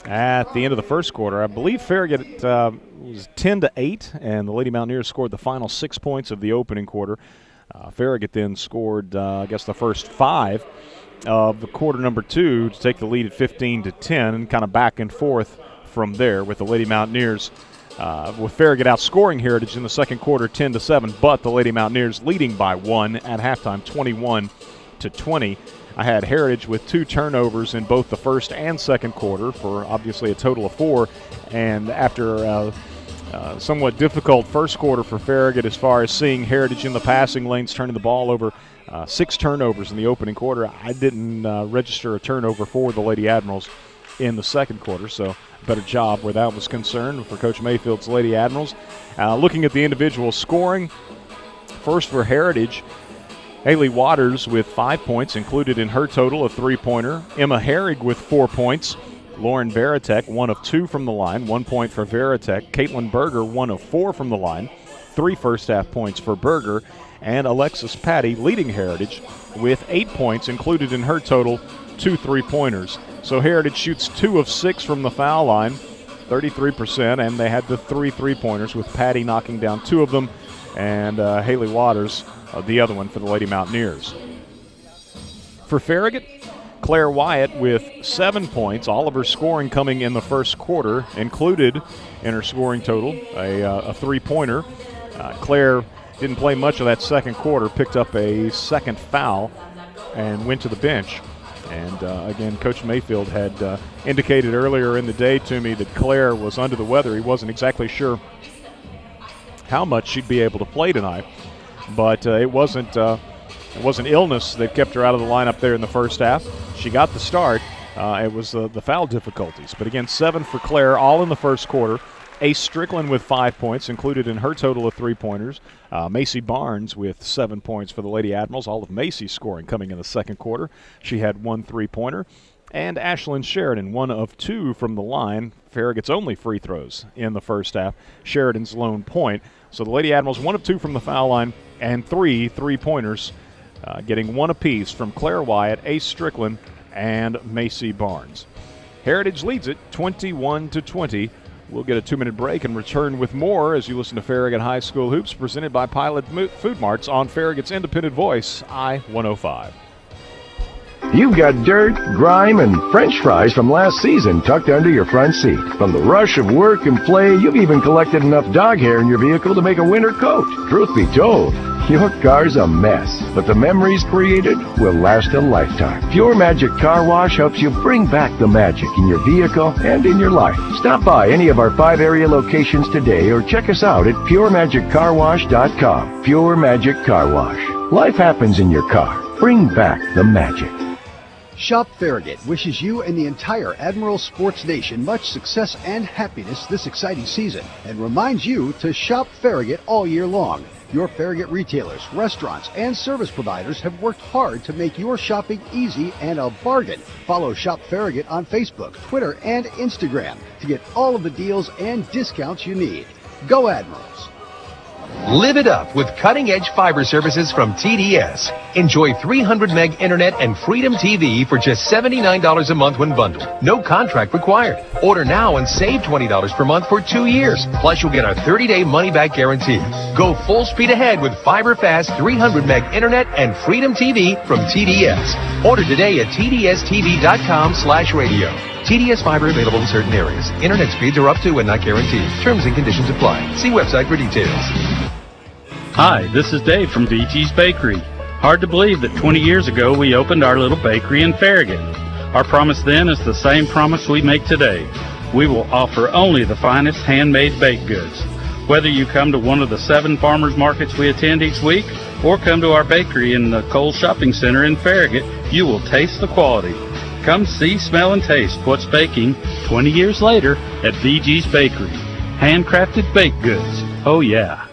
at the end of the first quarter. I believe Farragut was 10-8, and the Lady Mountaineers scored the final 6 points of the opening quarter. Farragut then scored, the first 5 of the quarter number 2 to take the lead at 15-10, and kind of back and forth from there with the Lady Mountaineers. With Farragut outscoring Heritage in the second quarter 10-7, but the Lady Mountaineers leading by 1 at halftime 21-20. I had Heritage with 2 turnovers in both the first and second quarter for obviously a total of 4. And after somewhat difficult first quarter for Farragut as far as seeing Heritage in the passing lanes, turning the ball over, 6 turnovers in the opening quarter, I didn't register a turnover for the Lady Admirals in the second quarter, so better job where that was concerned for Coach Mayfield's Lady Admirals. Looking at the individual scoring, first for Heritage, Haley Waters with 5 points included in her total, a 3-pointer. Emma Herrig with 4 points. Lauren Veritek, 1 of 2 from the line, 1 point for Veritek. Caitlin Berger, 1 of 4 from the line, 3 first-half points for Berger. And Alexis Patty leading Heritage with 8 points included in her total, 2 3-pointers. So Heritage shoots 2 of 6 from the foul line, 33%, and they had the 3 3-pointers with Patty knocking down 2 of them and Haley Waters, the other one for the Lady Mountaineers. For Farragut, Claire Wyatt with 7 points, all of her scoring coming in the first quarter, included in her scoring total a 3-pointer. Claire didn't play much of that second quarter, picked up a second foul, and went to the bench. And again, Coach Mayfield had indicated earlier in the day to me that Claire was under the weather. He wasn't exactly sure how much she'd be able to play tonight, but it wasn't illness that kept her out of the lineup there in the first half. She got the start. It was the foul difficulties. But again, 7 for Claire, all in the first quarter. Ace Strickland with 5 points, included in her total of 3-pointers. Macy Barnes with 7 points for the Lady Admirals. All of Macy's scoring coming in the second quarter. She had 1 3-pointer. And Ashlyn Sheridan, 1 of 2 from the line. Farragut's only free throws in the first half. Sheridan's lone point. So the Lady Admirals 1 of 2 from the foul line and 3 3-pointers, getting 1 apiece from Claire Wyatt, Ace Strickland, and Macy Barnes. Heritage leads it 21-20. We'll get a 2-minute break and return with more as you listen to Farragut High School Hoops, presented by Pilot Food Marts on Farragut's independent voice, I-105. You've got dirt, grime, and French fries from last season tucked under your front seat. From the rush of work and play, you've even collected enough dog hair in your vehicle to make a winter coat. Truth be told, your car's a mess, but the memories created will last a lifetime. Pure Magic Car Wash helps you bring back the magic in your vehicle and in your life. Stop by any of our 5 area locations today or check us out at puremagiccarwash.com. Pure Magic Car Wash. Life happens in your car. Bring back the magic. Shop Farragut wishes you and the entire Admiral Sports Nation much success and happiness this exciting season and reminds you to shop Farragut all year long. Your Farragut retailers, restaurants, and service providers have worked hard to make your shopping easy and a bargain. Follow Shop Farragut on Facebook, Twitter, and Instagram to get all of the deals and discounts you need. Go Admirals! Live it up with cutting-edge fiber services from TDS. Enjoy 300 meg internet and Freedom TV for just $79 a month when bundled. No contract required. Order now and save $20 per month for 2 years. Plus, you'll get a 30-day money-back guarantee. Go full speed ahead with fiber-fast 300 meg internet and Freedom TV from TDS. Order today at tdstv.com/radio. TDS fiber available in certain areas. Internet speeds are up to and not guaranteed. Terms and conditions apply. See website for details. Hi, this is Dave from VG's Bakery. Hard to believe that 20 years ago we opened our little bakery in Farragut. Our promise then is the same promise we make today. We will offer only the finest handmade baked goods. Whether you come to one of the 7 farmers markets we attend each week or come to our bakery in the Cole Shopping Center in Farragut, you will taste the quality. Come see, smell, and taste what's baking 20 years later at VG's Bakery. Handcrafted baked goods. Oh, yeah.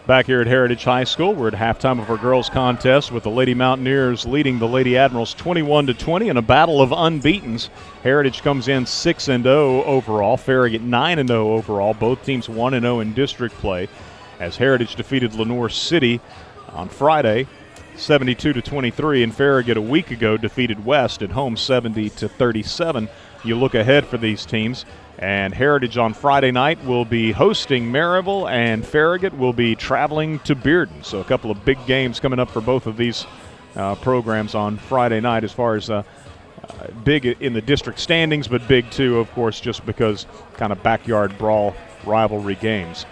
Back here at Heritage High School, we're at halftime of our girls' contest with the Lady Mountaineers leading the Lady Admirals 21-20 in a battle of unbeatens. Heritage comes in 6-0 overall, Farragut 9-0 overall. Both teams 1-0 in district play as Heritage defeated Lenoir City on Friday 72-23, and Farragut a week ago defeated West at home 70-37. You look ahead for these teams, and Heritage on Friday night will be hosting Maryville, and Farragut will be traveling to Bearden. So a couple of big games coming up for both of these programs on Friday night as far as big in the district standings, but big too, of course, just because kind of backyard brawl rivalry games.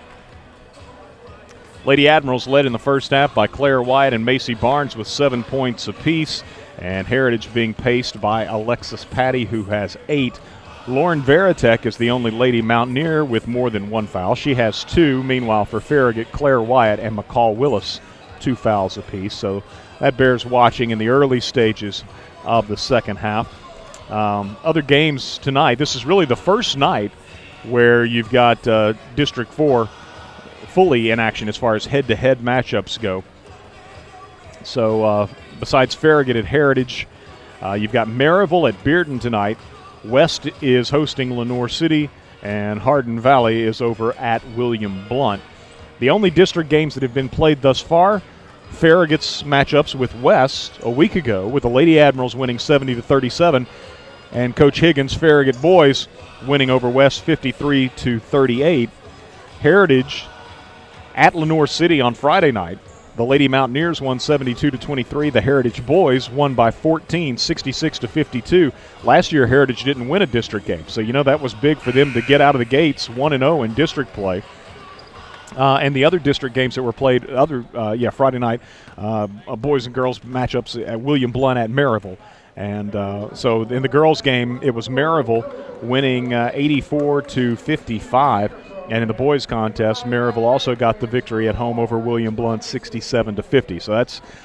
Lady Admirals led in the first half by Claire Wyatt and Macy Barnes with 7 points apiece, and Heritage being paced by Alexis Patty, who has 8. Lauren Veritek is the only Lady Mountaineer with more than 1 foul. She has 2. Meanwhile, for Farragut, Claire Wyatt and McCall Willis, 2 fouls apiece. So that bears watching in the early stages of the second half. Other games tonight, this is really the first night where you've got District 4 fully in action as far as head-to-head matchups go. So besides Farragut at Heritage, you've got Maryville at Bearden tonight. West is hosting Lenoir City, and Hardin Valley is over at William Blount. The only district games that have been played thus far, Farragut's matchups with West a week ago, with the Lady Admirals winning 70-37, and Coach Higgins' Farragut boys winning over West 53-38. Heritage at Lenoir City on Friday night. The Lady Mountaineers won 72-23. The Heritage boys won by 14, 66-52. Last year, Heritage didn't win a district game, so that was big for them to get out of the gates 1-0 in district play. And the other district games that were played, Friday night, boys and girls matchups at William Blount at Maryville. And so in the girls' game, it was Maryville winning 84-55. And in the boys' contest, Maryville also got the victory at home over William Blount 67-50. So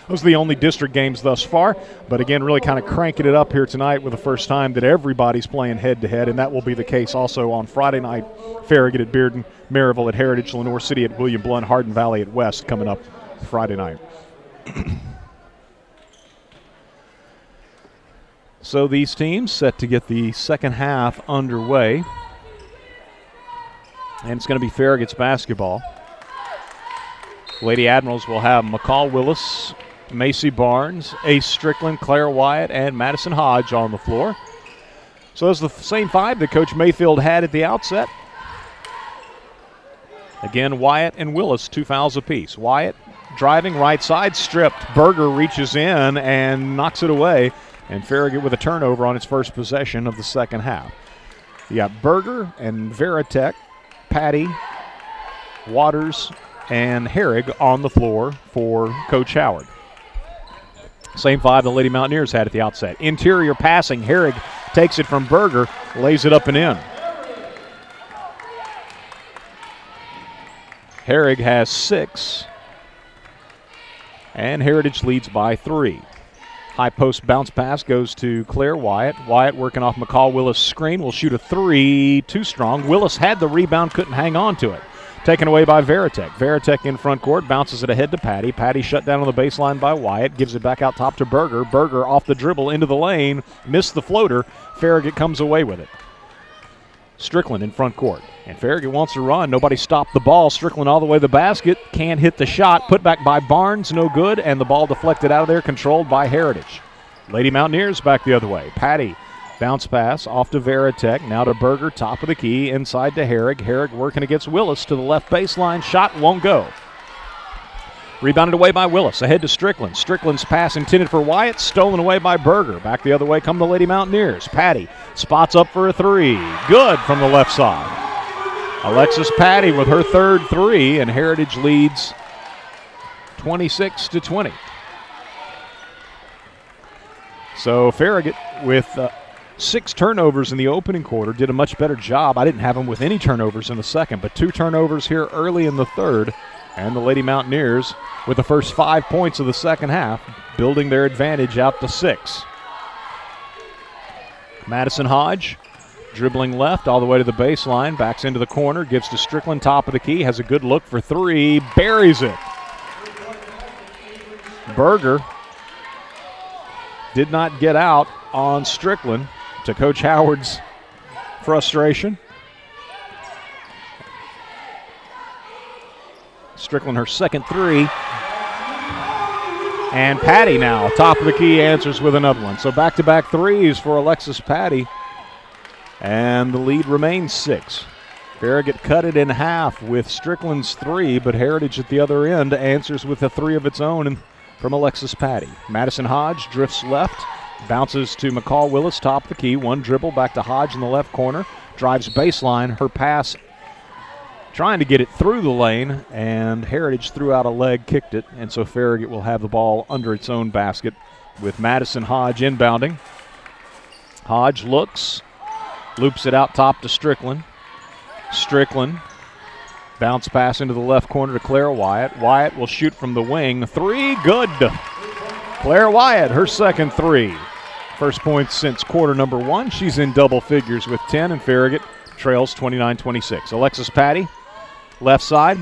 those are the only district games thus far. But again, really kind of cranking it up here tonight with the first time that everybody's playing head-to-head, and that will be the case also on Friday night. Farragut at Bearden, Maryville at Heritage, Lenoir City at William Blount, Hardin Valley at West coming up Friday night. So these teams set to get the second half underway. And it's going to be Farragut's basketball. Lady Admirals will have McCall Willis, Macy Barnes, Ace Strickland, Claire Wyatt, and Madison Hodge on the floor. So that's the same 5 that Coach Mayfield had at the outset. Again, Wyatt and Willis, 2 fouls apiece. Wyatt driving right side, stripped. Berger reaches in and knocks it away, and Farragut with a turnover on its first possession of the second half. You got Berger and Veritek, Patty, Waters, and Herrig on the floor for Coach Howard. Same five the Lady Mountaineers had at the outset. Interior passing, Herrig takes it from Berger, lays it up and in. Herrig has 6, and Heritage leads by 3. High post bounce pass goes to Claire Wyatt. Wyatt working off McCall Willis' screen will shoot a 3, too strong. Willis had the rebound, couldn't hang on to it. Taken away by Veritek. Veritek in front court, bounces it ahead to Patty. Patty shut down on the baseline by Wyatt, gives it back out top to Berger. Berger off the dribble into the lane, missed the floater. Farragut comes away with it. Strickland in front court. And Farragut wants to run. Nobody stopped the ball. Strickland all the way to the basket. Can't hit the shot. Put back by Barnes. No good. And the ball deflected out of there. Controlled by Heritage. Lady Mountaineers back the other way. Patty. Bounce pass off to Veritek. Now to Berger. Top of the key. Inside to Herrig. Herrig working against Willis to the left baseline. Shot won't go. Rebounded away by Willis. Ahead to Strickland. Strickland's pass intended for Wyatt. Stolen away by Berger. Back the other way come the Lady Mountaineers. Patty spots up for a 3. Good from the left side. Alexis Patty with her third 3, and Heritage leads 26-20. So Farragut with 6 turnovers in the opening quarter did a much better job. I didn't have them with any turnovers in the second, but 2 turnovers here early in the third. And the Lady Mountaineers, with the first 5 points of the second half, building their advantage out to 6. Madison Hodge, dribbling left all the way to the baseline, backs into the corner, gives to Strickland, top of the key, has a good look for 3, buries it. Berger did not get out on Strickland, to Coach Howard's frustration. Strickland her second 3. And Patty now, top of the key, answers with another one. So back-to-back 3s for Alexis Patty. And the lead remains 6. Farragut cut it in half with Strickland's 3, but Heritage at the other end answers with a 3 of its own from Alexis Patty. Madison Hodge drifts left, bounces to McCall Willis, top of the key. One dribble back to Hodge in the left corner. Drives baseline. Her pass trying to get it through the lane, and Heritage threw out a leg, kicked it, and so Farragut will have the ball under its own basket with Madison Hodge inbounding. Hodge looks, loops it out top to Strickland. Strickland, bounce pass into the left corner to Claire Wyatt. Wyatt will shoot from the wing. 3, good. Claire Wyatt, her second 3. First points since quarter number 1. She's in double figures with 10, and Farragut trails 29-26. Alexis Patty, left side,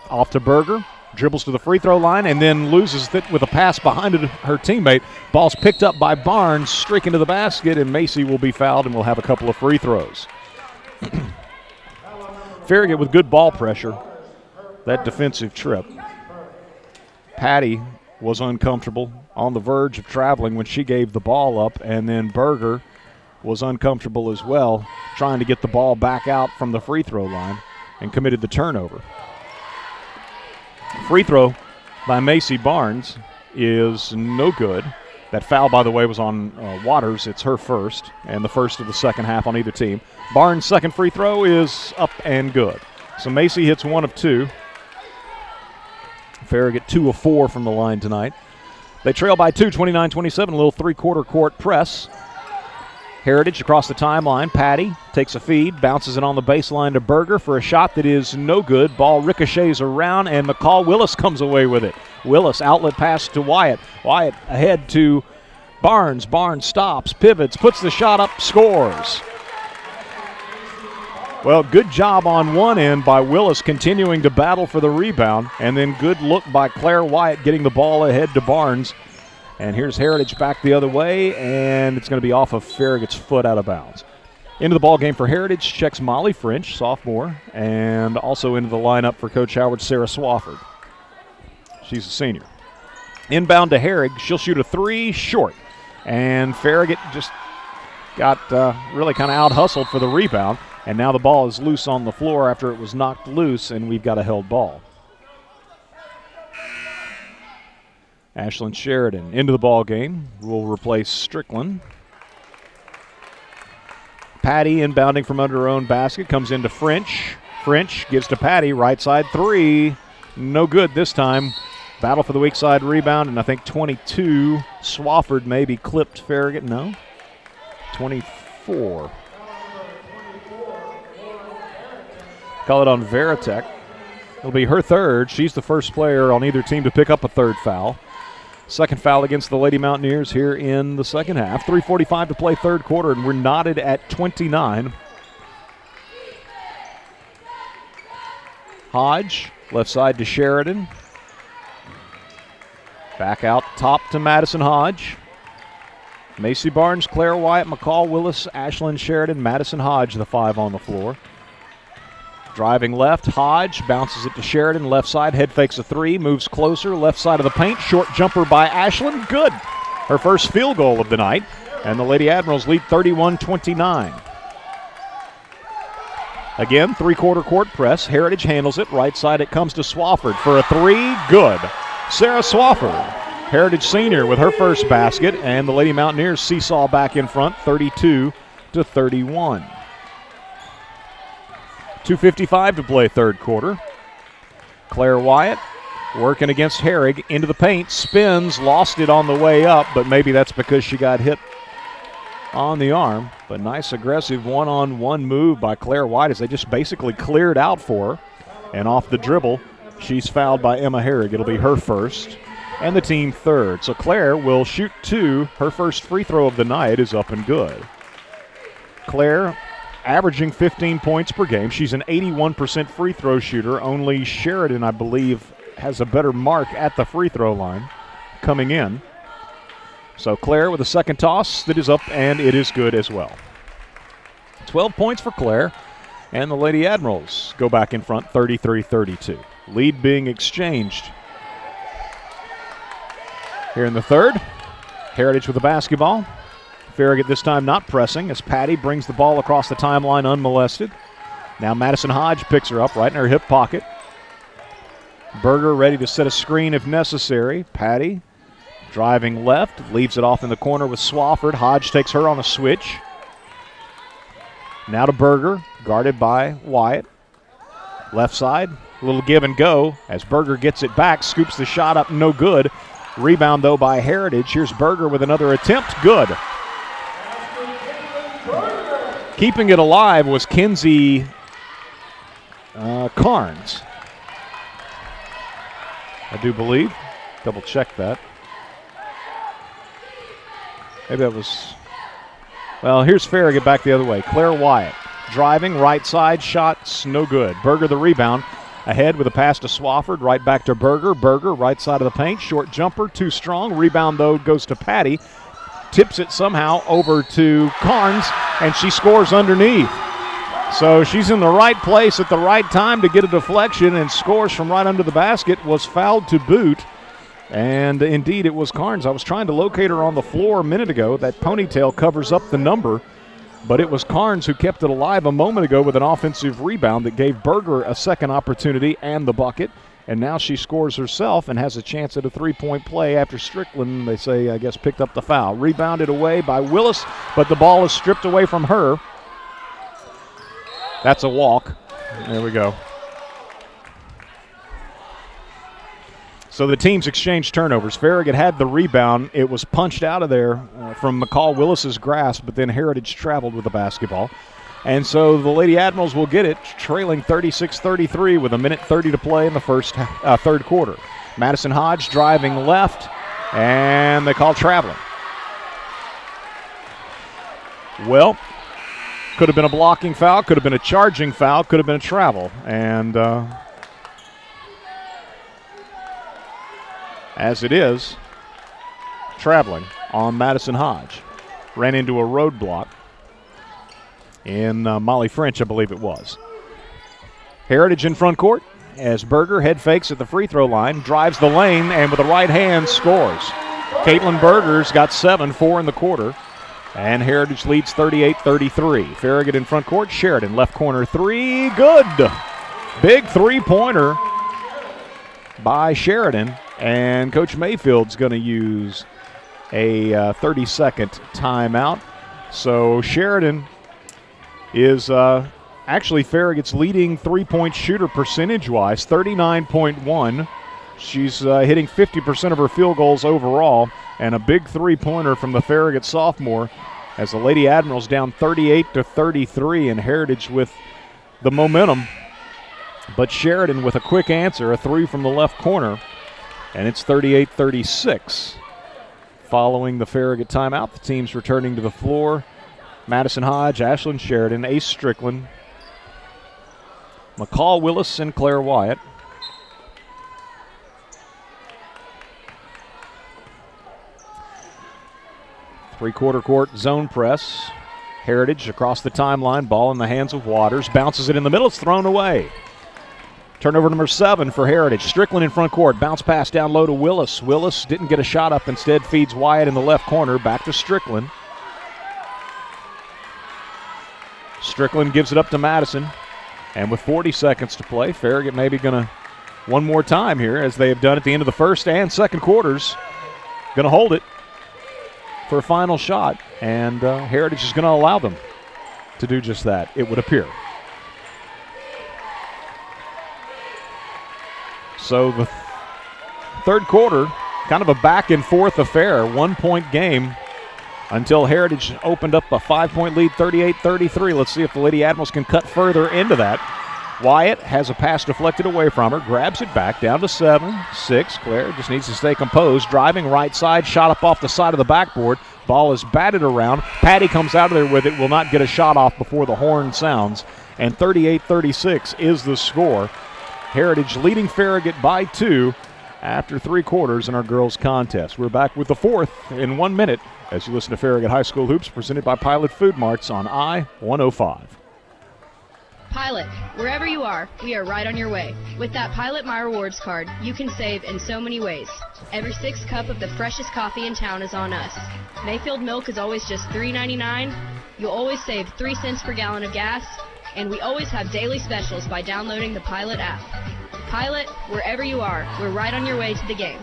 off to Berger, dribbles to the free throw line, and then loses it with a pass behind her teammate. Ball's picked up by Barnes, streaking to the basket, and Macy will be fouled and will have a couple of free throws. Farragut with good ball pressure, that defensive trip. Patty was uncomfortable, on the verge of traveling when she gave the ball up, and then Berger was uncomfortable as well, trying to get the ball back out from the free throw line, and committed the turnover. Free throw by Macy Barnes is no good. That foul, by the way, was on Waters. It's her first, and the first of the second half on either team. Barnes' second free throw is up and good. So Macy hits 1 of 2. Farragut 2 of 4 from the line tonight. They trail by 2, 29-27, a little three-quarter court press. Heritage across the timeline. Patty takes a feed, bounces it on the baseline to Berger for a shot that is no good. Ball ricochets around, and McCall Willis comes away with it. Willis, outlet pass to Wyatt. Wyatt ahead to Barnes. Barnes stops, pivots, puts the shot up, scores. Well, good job on one end by Willis continuing to battle for the rebound, and then good look by Claire Wyatt getting the ball ahead to Barnes. And here's Heritage back the other way, and it's going to be off of Farragut's foot out of bounds. Into the ball game for Heritage checks Molly French, sophomore, and also into the lineup for Coach Howard, Sarah Swafford. She's a senior. Inbound to Herrig. She'll shoot a 3 short. And Farragut just got really kind of out-hustled for the rebound. And now the ball is loose on the floor after it was knocked loose, and we've got a held ball. Ashlyn Sheridan into the ball game will replace Strickland. Patty inbounding from under her own basket, comes into French. French gives to Patty, right side three. No good this time. Battle for the weak side rebound, and I think 22. Swafford maybe clipped Farragut. No. 24. Call it on Veritek. It'll be her third. She's the first player on either team to pick up a third foul. Second foul against the Lady Mountaineers here in the second half. 3:45 to play third quarter, and we're knotted at 29. Hodge, left side to Sheridan. Back out top to Madison Hodge. Macy Barnes, Claire Wyatt, McCall Willis, Ashlyn Sheridan, Madison Hodge, the five on the floor. Driving left, Hodge bounces it to Sheridan, left side, head fakes a three, moves closer, left side of the paint, short jumper by Ashlyn, good. Her first field goal of the night, and the Lady Admirals lead 31-29. Again, three-quarter court press, Heritage handles it, right side it comes to Swafford for a three, good. Sarah Swafford, Heritage senior with her first basket, and the Lady Mountaineers seesaw back in front, 32-31. 2:55 to play third quarter. Claire Wyatt working against Herrig into the paint, spins, lost it on the way up, but maybe that's because she got hit on the arm. But nice aggressive one-on-one move by Claire Wyatt as they just basically cleared out for her. And off the dribble, she's fouled by Emma Herrig. It'll be her first and the team third. So Claire will shoot two. Her first free throw of the night is up and good. Claire averaging 15 points per game. She's an 81% free throw shooter. Only Sheridan, I believe, has a better mark at the free throw line coming in. So Claire with a second toss that is up, and it is good as well. 12 points for Claire, and the Lady Admirals go back in front 33-32. Lead being exchanged here in the third. Heritage with the basketball. Farragut this time not pressing as Patty brings the ball across the timeline unmolested. Now Madison Hodge picks her up right in her hip pocket. Berger ready to set a screen if necessary. Patty driving left, leaves it off in the corner with Swafford. Hodge takes her on a switch. Now to Berger, guarded by Wyatt. Left side, a little give and go as Berger gets it back, scoops the shot up, no good. Rebound though by Heritage. Here's Berger with another attempt, good. Keeping it alive was Kenzie Carnes, I do believe. Double check that. Maybe that was, well, here's Farragut back the other way. Claire Wyatt driving, right side, shots, no good. Berger the rebound, ahead with a pass to Swafford, right back to Berger. Berger, right side of the paint, short jumper, too strong. Rebound, though, goes to Patty. Tips it somehow over to Carnes, and she scores underneath. So she's in the right place at the right time to get a deflection and scores from right under the basket. Was fouled to boot, and indeed it was Carnes. I was trying to locate her on the floor a minute ago. That ponytail covers up the number, but it was Carnes who kept it alive a moment ago with an offensive rebound that gave Berger a second opportunity and the bucket. And now she scores herself and has a chance at a three-point play after Strickland, they say, I guess, picked up the foul. Rebounded away by Willis, but the ball is stripped away from her. That's a walk. There we go. So the teams exchanged turnovers. Farragut had the rebound. It was punched out of there from McCall Willis's grasp, but then Heritage traveled with the basketball. And so the Lady Admirals will get it, trailing 36-33 with 1:30 to play in the third quarter. Madison Hodge driving left, and they call traveling. Well, could have been a blocking foul, could have been a charging foul, could have been a travel. And as it is, traveling on Madison Hodge. Ran into a roadblock in Molly French, I believe it was. Heritage in front court as Berger head fakes at the free throw line, drives the lane, and with the right hand scores. Caitlin Berger's got 7, 4 in the quarter, and Heritage leads 38-33. Farragut in front court, Sheridan left corner three, good. Big three-pointer by Sheridan, And Coach Mayfield's going to use a 30-second timeout. So Sheridan is actually Farragut's leading three-point shooter percentage-wise, 39.1. She's hitting 50% of her field goals overall, and a big three-pointer from the Farragut sophomore as the Lady Admirals down 38-33, and Heritage with the momentum. But Sheridan with a quick answer, a three from the left corner, and it's 38-36. Following the Farragut timeout, the team's returning to the floor. Madison Hodge, Ashlyn Sheridan, Ace Strickland, McCall Willis, and Claire Wyatt. Three-quarter court zone press. Heritage across the timeline, ball in the hands of Waters. Bounces it in the middle, it's thrown away. Turnover number 7 for Heritage. Strickland in front court. Bounce pass down low to Willis. Willis didn't get a shot up. Instead feeds Wyatt in the left corner. Back to Strickland. Strickland gives it up to Madison. And with 40 seconds to play, Farragut maybe going to one more time here, as they have done at the end of the first and second quarters. Going to hold it for a final shot. And Heritage is going to allow them to do just that, it would appear. So the third quarter, kind of a back-and-forth affair, 1-point game until Heritage opened up a 5-point lead, 38-33. Let's see if the Lady Admirals can cut further into that. Wyatt has a pass deflected away from her, grabs it back, down to 7-6. Claire just needs to stay composed. Driving right side, shot up off the side of the backboard. Ball is batted around. Patty comes out of there with it, will not get a shot off before the horn sounds. And 38-36 is the score. Heritage leading Farragut by 2 after 3 quarters in our girls' contest. We're back with the fourth in 1 minute as you listen to Farragut High School Hoops, presented by Pilot Food Marts on I-105. Pilot, wherever you are, we are right on your way. With that Pilot My Rewards card, you can save in so many ways. Every 6th cup of the freshest coffee in town is on us. Mayfield milk is always just $3.99. You'll always save 3 cents per gallon of gas. And we always have daily specials by downloading the Pilot app. Pilot, wherever you are, we're right on your way to the game.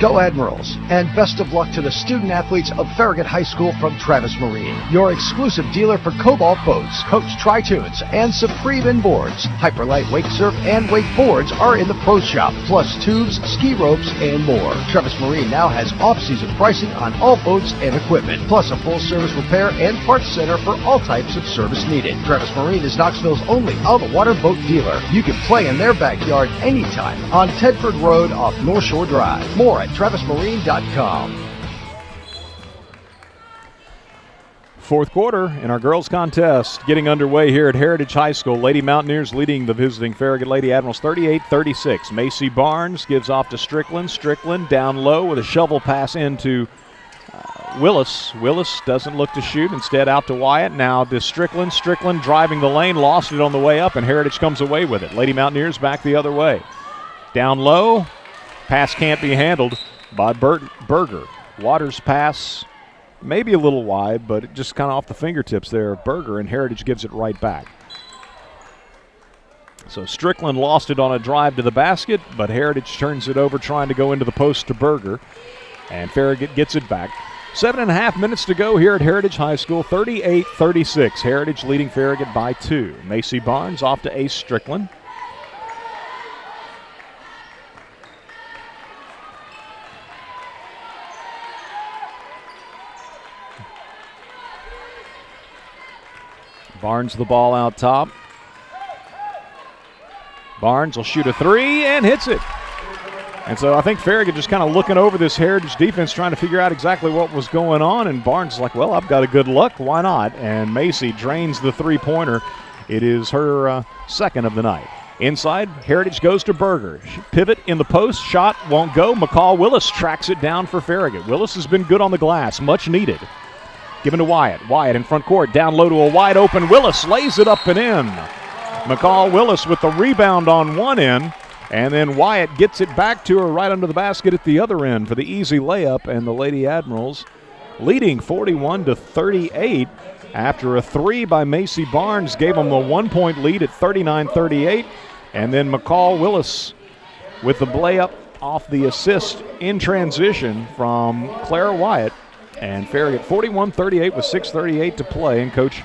Go Admirals, and best of luck to the student athletes of Farragut High School from Travis Marine, your exclusive dealer for Cobalt boats, Coach Tri-Tunes, and Supreme Inboards. Hyperlight Wake Surf and Wake Boards are in the pro shop, plus tubes, ski ropes, and more. Travis Marine now has off-season pricing on all boats and equipment, plus a full-service repair and parts center for all types of service needed. Travis Marine is Knoxville's only all-water boat dealer. You can play in their backyard anytime on Tedford Road off North Shore Drive. More at TravisMarine.com. Fourth quarter in our girls' contest getting underway here at Heritage High School. Lady Mountaineers leading the visiting Farragut Lady Admirals 38-36. Macy Barnes gives off to Strickland. Strickland down low with a shovel pass into Willis. Willis doesn't look to shoot, instead out to Wyatt. Now to Strickland. Strickland driving the lane, lost it on the way up, and Heritage comes away with it. Lady Mountaineers back the other way. Down low. Pass can't be handled by Berger. Waters' pass maybe a little wide, but just kind of off the fingertips there of Berger, and Heritage gives it right back. So Strickland lost it on a drive to the basket, but Heritage turns it over trying to go into the post to Berger, and Farragut gets it back. 7.5 minutes to go here at Heritage High School, 38-36. Heritage leading Farragut by 2. Macy Barnes off to Ace Strickland. Barnes the ball out top. Barnes will shoot a 3 and hits it. And so I think Farragut just kind of looking over this Heritage defense, trying to figure out exactly what was going on. And Barnes is like, well, I've got a good look. Why not? And Macy drains the three-pointer. It is her second of the night. Inside, Heritage goes to Berger. Pivot in the post. Shot won't go. McCall Willis tracks it down for Farragut. Willis has been good on the glass. Much needed. Given to Wyatt. Wyatt in front court. Down low to a wide open Willis. Lays it up and in. McCall Willis with the rebound on one end. And then Wyatt gets it back to her right under the basket at the other end for the easy layup. And the Lady Admirals leading 41-38 after a 3 by Macy Barnes gave them a 1-point lead at 39-38. And then McCall Willis with the layup off the assist in transition from Claire Wyatt. And Farragut 41-38 with 6:38 to play. And Coach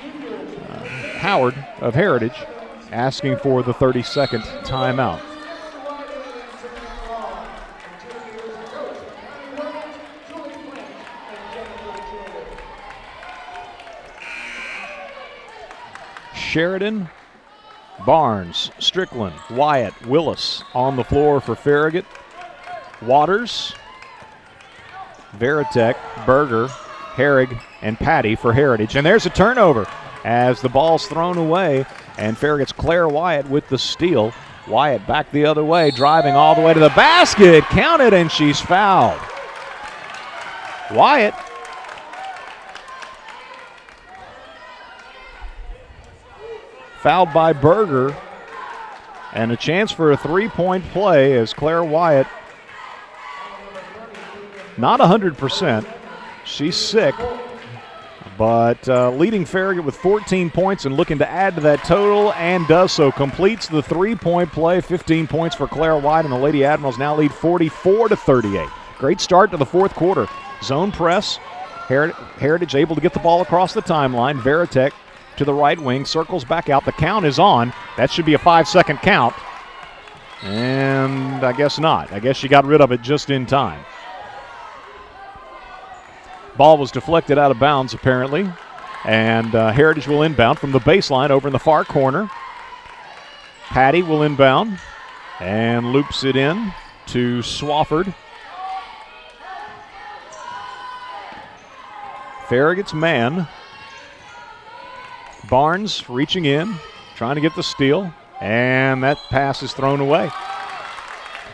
Howard of Heritage asking for the 32nd timeout. Sheridan, Barnes, Strickland, Wyatt, Willis on the floor for Farragut. Waters, Veritek, Berger, Herrig, and Patty for Heritage. And there's a turnover as the ball's thrown away, and Farragut's Claire Wyatt with the steal. Wyatt back the other way, driving all the way to the basket. Counted, and she's fouled. Wyatt fouled by Berger, and a chance for a three-point play as Claire Wyatt, not 100%. She's sick, but leading Farragut with 14 points and looking to add to that total, and does so. Completes the three-point play, 15 points for Claire Wyatt, and the Lady Admirals now lead 44-38. Great start to the fourth quarter. Zone press. Heritage able to get the ball across the timeline. Veritek to the right wing, circles back out. The count is on. That should be a 5-second count. And I guess not. I guess she got rid of it just in time. Ball was deflected out of bounds, apparently. And Heritage will inbound from the baseline over in the far corner. Patty will inbound and loops it in to Swafford. Farragut's man. Barnes reaching in, trying to get the steal, and that pass is thrown away.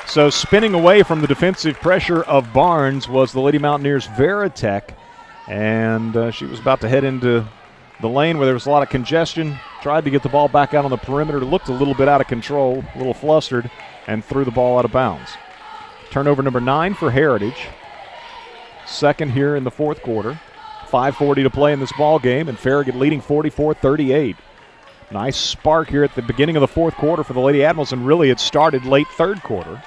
So spinning away from the defensive pressure of Barnes was the Lady Mountaineers' Veritek, and she was about to head into the lane where there was a lot of congestion, tried to get the ball back out on the perimeter, looked a little bit out of control, a little flustered, and threw the ball out of bounds. Turnover number 9 for Heritage. Second here in the fourth quarter. 5:40 to play in this ball game, and Farragut leading 44-38. Nice spark here at the beginning of the fourth quarter for the Lady Admirals, and really it started late third quarter.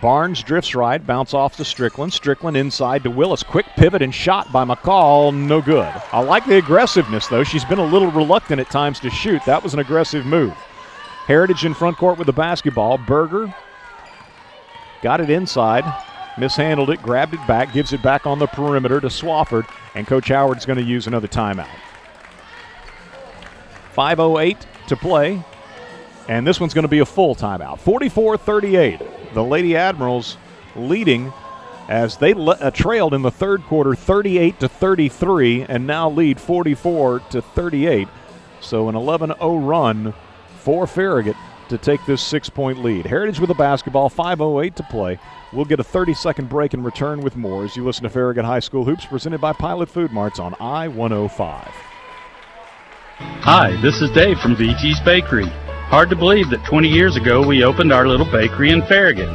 Barnes drifts right, bounce off to Strickland. Strickland inside to Willis. Quick pivot and shot by McCall, no good. I like the aggressiveness, though. She's been a little reluctant at times to shoot. That was an aggressive move. Heritage in front court with the basketball. Berger got it inside. Mishandled it, grabbed it back, gives it back on the perimeter to Swafford, and Coach Howard's going to use another timeout. 5:08 to play, and this one's going to be a full timeout. 44-38. The Lady Admirals leading as they trailed in the third quarter 38-33 and now lead 44-38. So an 11-0 run for Farragut to take this 6-point lead. Heritage with the basketball, 5:08 to play. We'll get a 30-second break and return with more as you listen to Farragut High School Hoops presented by Pilot Food Marts on I-105. Hi, this is Dave from VG's Bakery. Hard to believe that 20 years ago we opened our little bakery in Farragut.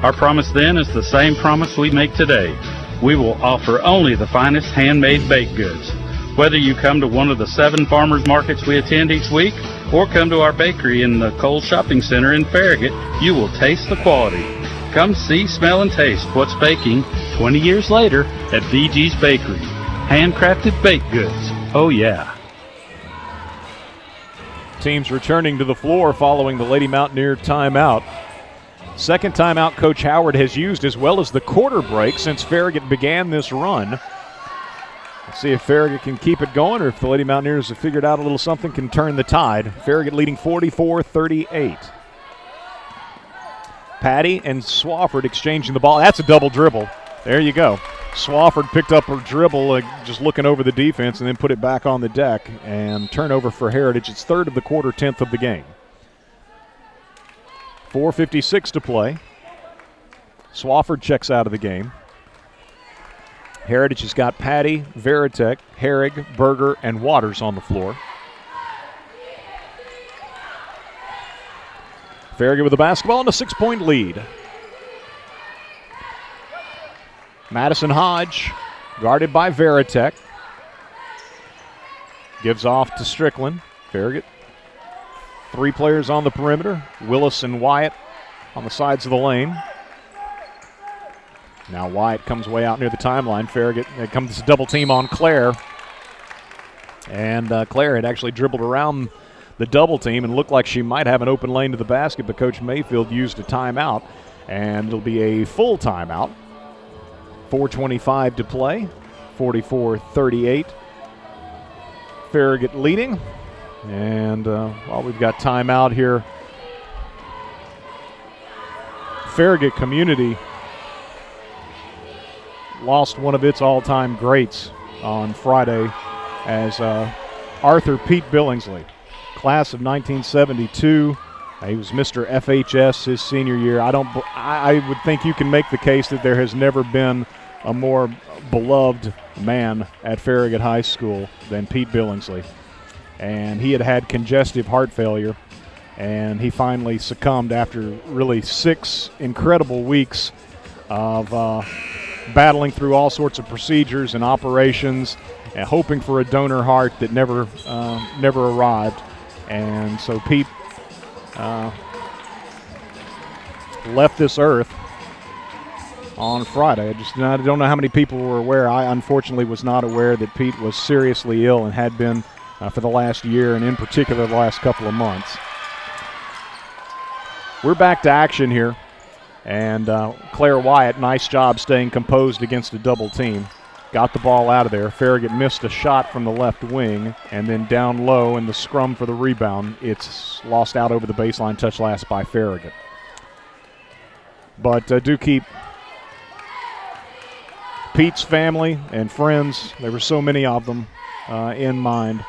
Our promise then is the same promise we make today. We will offer only the finest handmade baked goods. Whether you come to one of the 7 farmers markets we attend each week or come to our bakery in the Cole Shopping Center in Farragut, you will taste the quality. Come see, smell, and taste what's baking 20 years later at VG's Bakery. Handcrafted baked goods. Oh, yeah. Teams returning to the floor following the Lady Mountaineer timeout. Second timeout Coach Howard has used, as well as the quarter break since Farragut began this run. Let's see if Farragut can keep it going, or if the Lady Mountaineers have figured out a little something, can turn the tide. Farragut leading 44-38. Patty and Swafford exchanging the ball. That's a double dribble. There you go. Swafford picked up her dribble, just looking over the defense, and then put it back on the deck. And turnover for Heritage. It's third of the quarter, 10th of the game. 4:56 to play. Swafford checks out of the game. Heritage has got Patty, Veritek, Herrig, Berger, and Waters on the floor. Farragut with the basketball and a 6-point lead. Madison Hodge, guarded by Veritek. Gives off to Strickland. Farragut. 3 players on the perimeter. Willis and Wyatt on the sides of the lane. Now Wyatt comes way out near the timeline. Farragut comes to double team on Claire. And Claire had actually dribbled around the double team and looked like she might have an open lane to the basket, but Coach Mayfield used a timeout, and it'll be a full timeout. 4:25 to play, 44-38. Farragut leading, and while we've got timeout here, Farragut Community lost one of its all-time greats on Friday as Arthur Pete Billingsley, class of 1972. He was Mr. FHS his senior year. I would think you can make the case that there has never been a more beloved man at Farragut High School than Pete Billingsley. And he had congestive heart failure, and he finally succumbed after really 6 incredible weeks of battling through all sorts of procedures and operations and hoping for a donor heart that never arrived. And so Pete left this earth on Friday. I don't know how many people were aware. I unfortunately was not aware that Pete was seriously ill and had been for the last year, and in particular the last couple of months. We're back to action here, and Claire Wyatt, nice job staying composed against a double team. Got the ball out of there. Farragut missed a shot from the left wing, and then down low in the scrum for the rebound, it's lost out over the baseline, touch last by Farragut. But do keep Pete's family and friends, there were so many of them, in mind.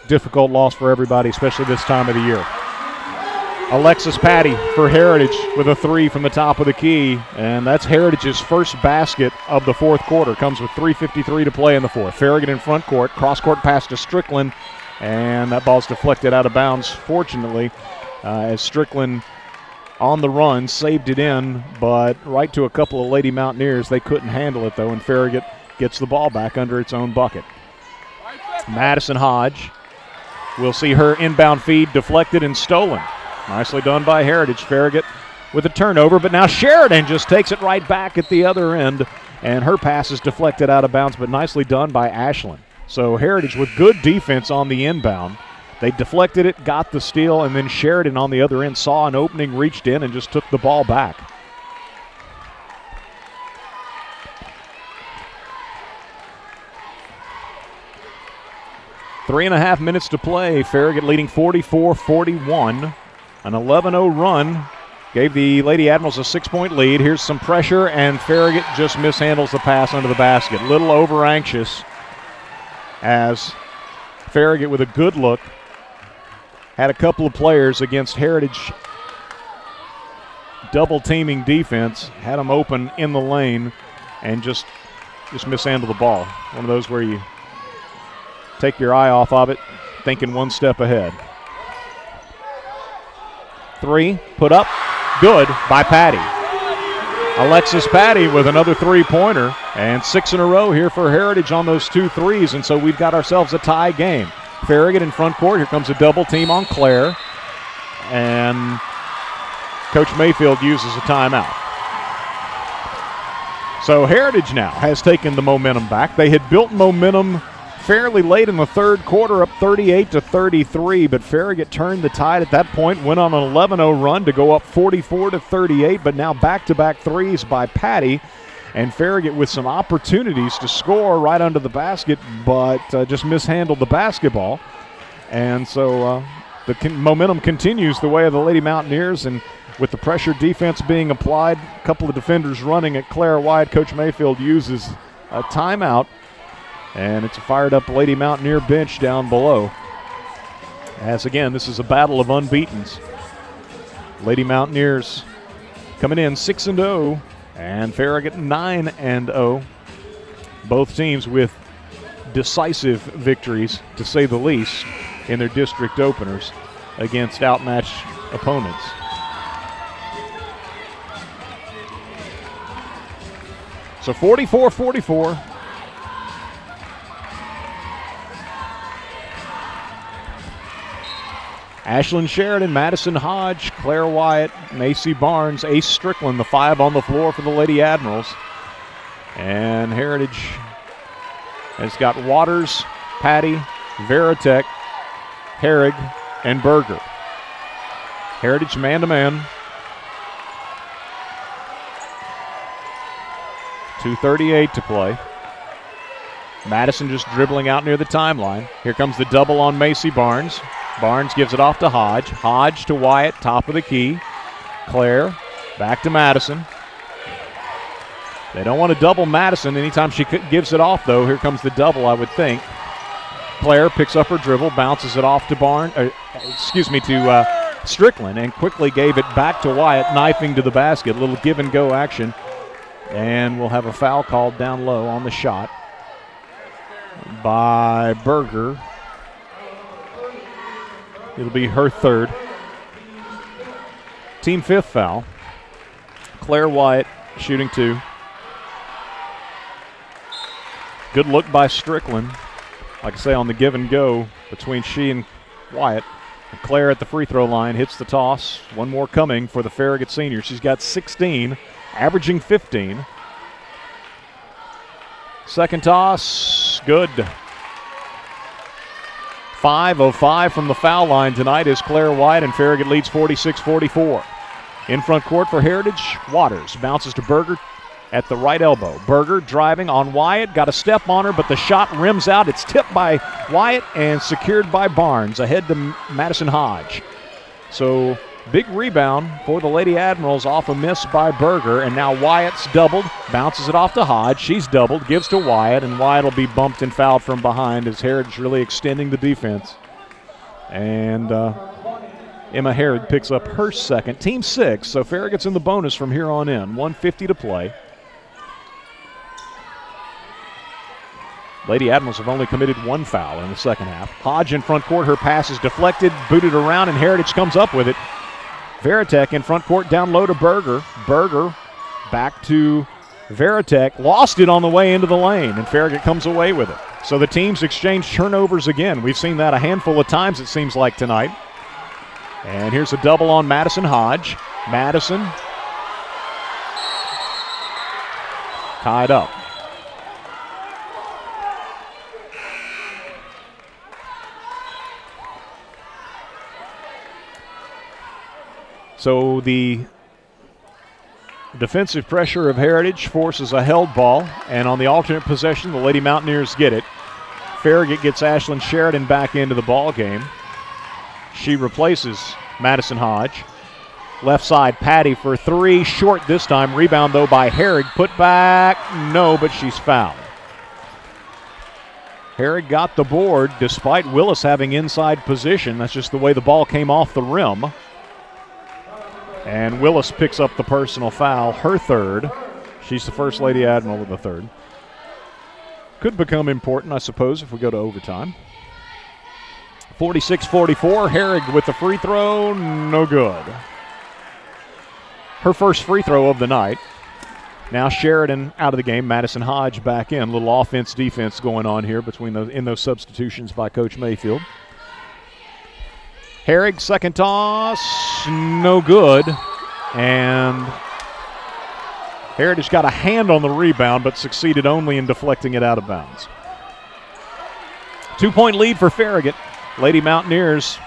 Difficult loss for everybody, especially this time of the year. Alexis Patty for Heritage with a 3 from the top of the key, and that's Heritage's first basket of the fourth quarter. Comes with 3:53 to play in the fourth. Farragut in front court, cross-court pass to Strickland, and that ball's deflected out of bounds, fortunately, as Strickland on the run saved it in, but right to a couple of Lady Mountaineers. They couldn't handle it, though, and Farragut gets the ball back under its own bucket. Madison Hodge, we'll see her inbound feed deflected and stolen. Nicely done by Heritage. Farragut with a turnover, but now Sheridan just takes it right back at the other end, and her pass is deflected out of bounds, but nicely done by Ashlyn. So Heritage with good defense on the inbound. They deflected it, got the steal, and then Sheridan on the other end saw an opening, reached in, and just took the ball back. Three and a half minutes to play. Farragut leading 44-41. An 11-0 run gave the Lady Admirals a 6-point lead. Here's some pressure, and Farragut just mishandles the pass under the basket. Little over-anxious as Farragut with a good look had a couple of players against Heritage double-teaming defense, had them open in the lane, and just mishandled the ball. One of those where you take your eye off of it, thinking one step ahead. 3, put up, good by Patty. Alexis Patty with another 3-pointer, and 6 in a row here for Heritage on those 2 threes, and so we've got ourselves a tie game. Farragut in front court. Here comes a double team on Claire, and Coach Mayfield uses a timeout. So Heritage now has taken the momentum back. They had built momentum fairly late in the third quarter, up 38-33, but Farragut turned the tide at that point, went on an 11-0 run to go up 44-38, but now back-to-back threes by Patty, and Farragut with some opportunities to score right under the basket, but just mishandled the basketball. And so the momentum continues the way of the Lady Mountaineers, and with the pressure defense being applied, a couple of defenders running at Claire Wyatt, Coach Mayfield uses a timeout. And it's a fired-up Lady Mountaineer bench down below. As, again, this is a battle of unbeatens. Lady Mountaineers coming in 6-0, and Farragut 9-0. Both teams with decisive victories, to say the least, in their district openers against outmatched opponents. So 44-44. Ashlyn Sheridan, Madison Hodge, Claire Wyatt, Macy Barnes, Ace Strickland, the 5 on the floor for the Lady Admirals. And Heritage has got Waters, Patty, Veritek, Herrig, and Berger. Heritage man-to-man. 2:38 to play. Madison just dribbling out near the timeline. Here comes the double on Macy Barnes. Barnes gives it off to Hodge. Hodge to Wyatt, top of the key. Claire, back to Madison. They don't want to double Madison anytime she gives it off, though. Here comes the double, I would think. Claire picks up her dribble, bounces it off to Strickland, and quickly gave it back to Wyatt, knifing to the basket. A little give-and-go action. And we'll have a foul called down low on the shot by Berger. It'll be her 3rd. Team 5th foul. Claire Wyatt shooting 2. Good look by Strickland. Like I say, on the give and go between she and Wyatt. And Claire at the free throw line hits the toss. One more coming for the Farragut senior. She's got 16, averaging 15. Second toss, good. 5 of 5 from the foul line tonight is Claire Wyatt, and Farragut leads 46-44. In front court for Heritage, Waters bounces to Berger at the right elbow. Berger driving on Wyatt, got a step on her, but the shot rims out. It's tipped by Wyatt and secured by Barnes, ahead to Madison Hodge. So big rebound for the Lady Admirals off a miss by Berger, and now Wyatt's doubled, bounces it off to Hodge. She's doubled, gives to Wyatt, and Wyatt will be bumped and fouled from behind as Heritage really extending the defense. And Emma Herrig picks up her 2nd, team 6, so Farragut's in the bonus from here on in. 1:50 to play. Lady Admirals have only committed 1 foul in the second half. Hodge in front court, her pass is deflected, booted around, and Heritage comes up with it. Veritek in front court, down low to Berger. Berger back to Veritek, lost it on the way into the lane, and Farragut comes away with it. So the teams exchange turnovers again. We've seen that a handful of times, it seems like, tonight. And here's a double on Madison Hodge. Madison tied up. So the defensive pressure of Heritage forces a held ball, and on the alternate possession, the Lady Mountaineers get it. Farragut gets Ashlyn Sheridan back into the ball game. She replaces Madison Hodge. Left side, Patty for 3, short this time. Rebound, though, by Herrig. Put back, no, but she's fouled. Herrig got the board despite Willis having inside position. That's just the way the ball came off the rim. And Willis picks up the personal foul, her 3rd. She's the first Lady Admiral with the 3rd. Could become important, I suppose, if we go to overtime. 46-44, Herrig with the free throw, no good. Her first free throw of the night. Now Sheridan out of the game, Madison Hodge back in. A little offense-defense going on here in those substitutions by Coach Mayfield. Herrig, second toss, no good. And Heritage got a hand on the rebound, but succeeded only in deflecting it out of bounds. 2-point lead for Farragut. Lady Mountaineers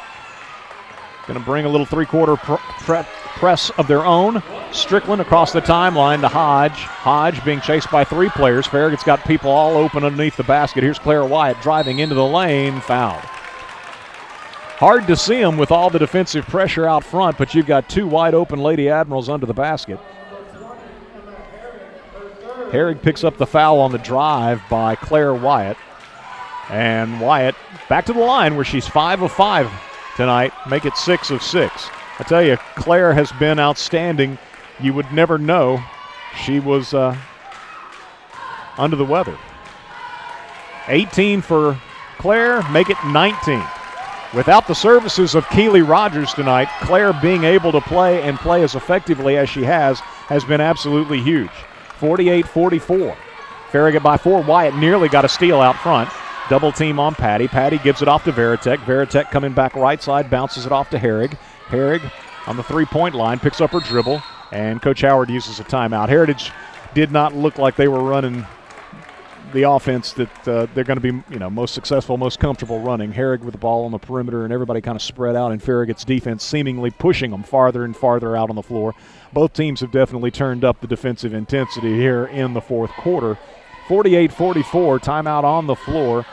going to bring a little three-quarter press of their own. Strickland across the timeline to Hodge. Hodge being chased by 3 players. Farragut's got people all open underneath the basket. Here's Claire Wyatt driving into the lane, fouled. Hard to see them with all the defensive pressure out front, but you've got 2 wide open Lady Admirals under the basket. Herrig picks up the foul on the drive by Claire Wyatt. And Wyatt back to the line where she's 5 of 5 tonight. Make it 6 of 6. I tell you, Claire has been outstanding. You would never know she was under the weather. 18 for Claire, make it 19. Without the services of Keely Rogers tonight, Claire being able to play and play as effectively as she has been absolutely huge. 48-44. Farragut by 4. Wyatt nearly got a steal out front. Double team on Patty. Patty gives it off to Veritek. Veritek coming back right side, bounces it off to Herrig. Herrig on the three-point line, picks up her dribble, and Coach Howard uses a timeout. Heritage did not look like they were running the offense that they're going to be, most successful, most comfortable running. Herrig with the ball on the perimeter, and everybody kind of spread out, and Farragut's defense seemingly pushing them farther and farther out on the floor. Both teams have definitely turned up the defensive intensity here in the fourth quarter. 48-44, timeout on the floor.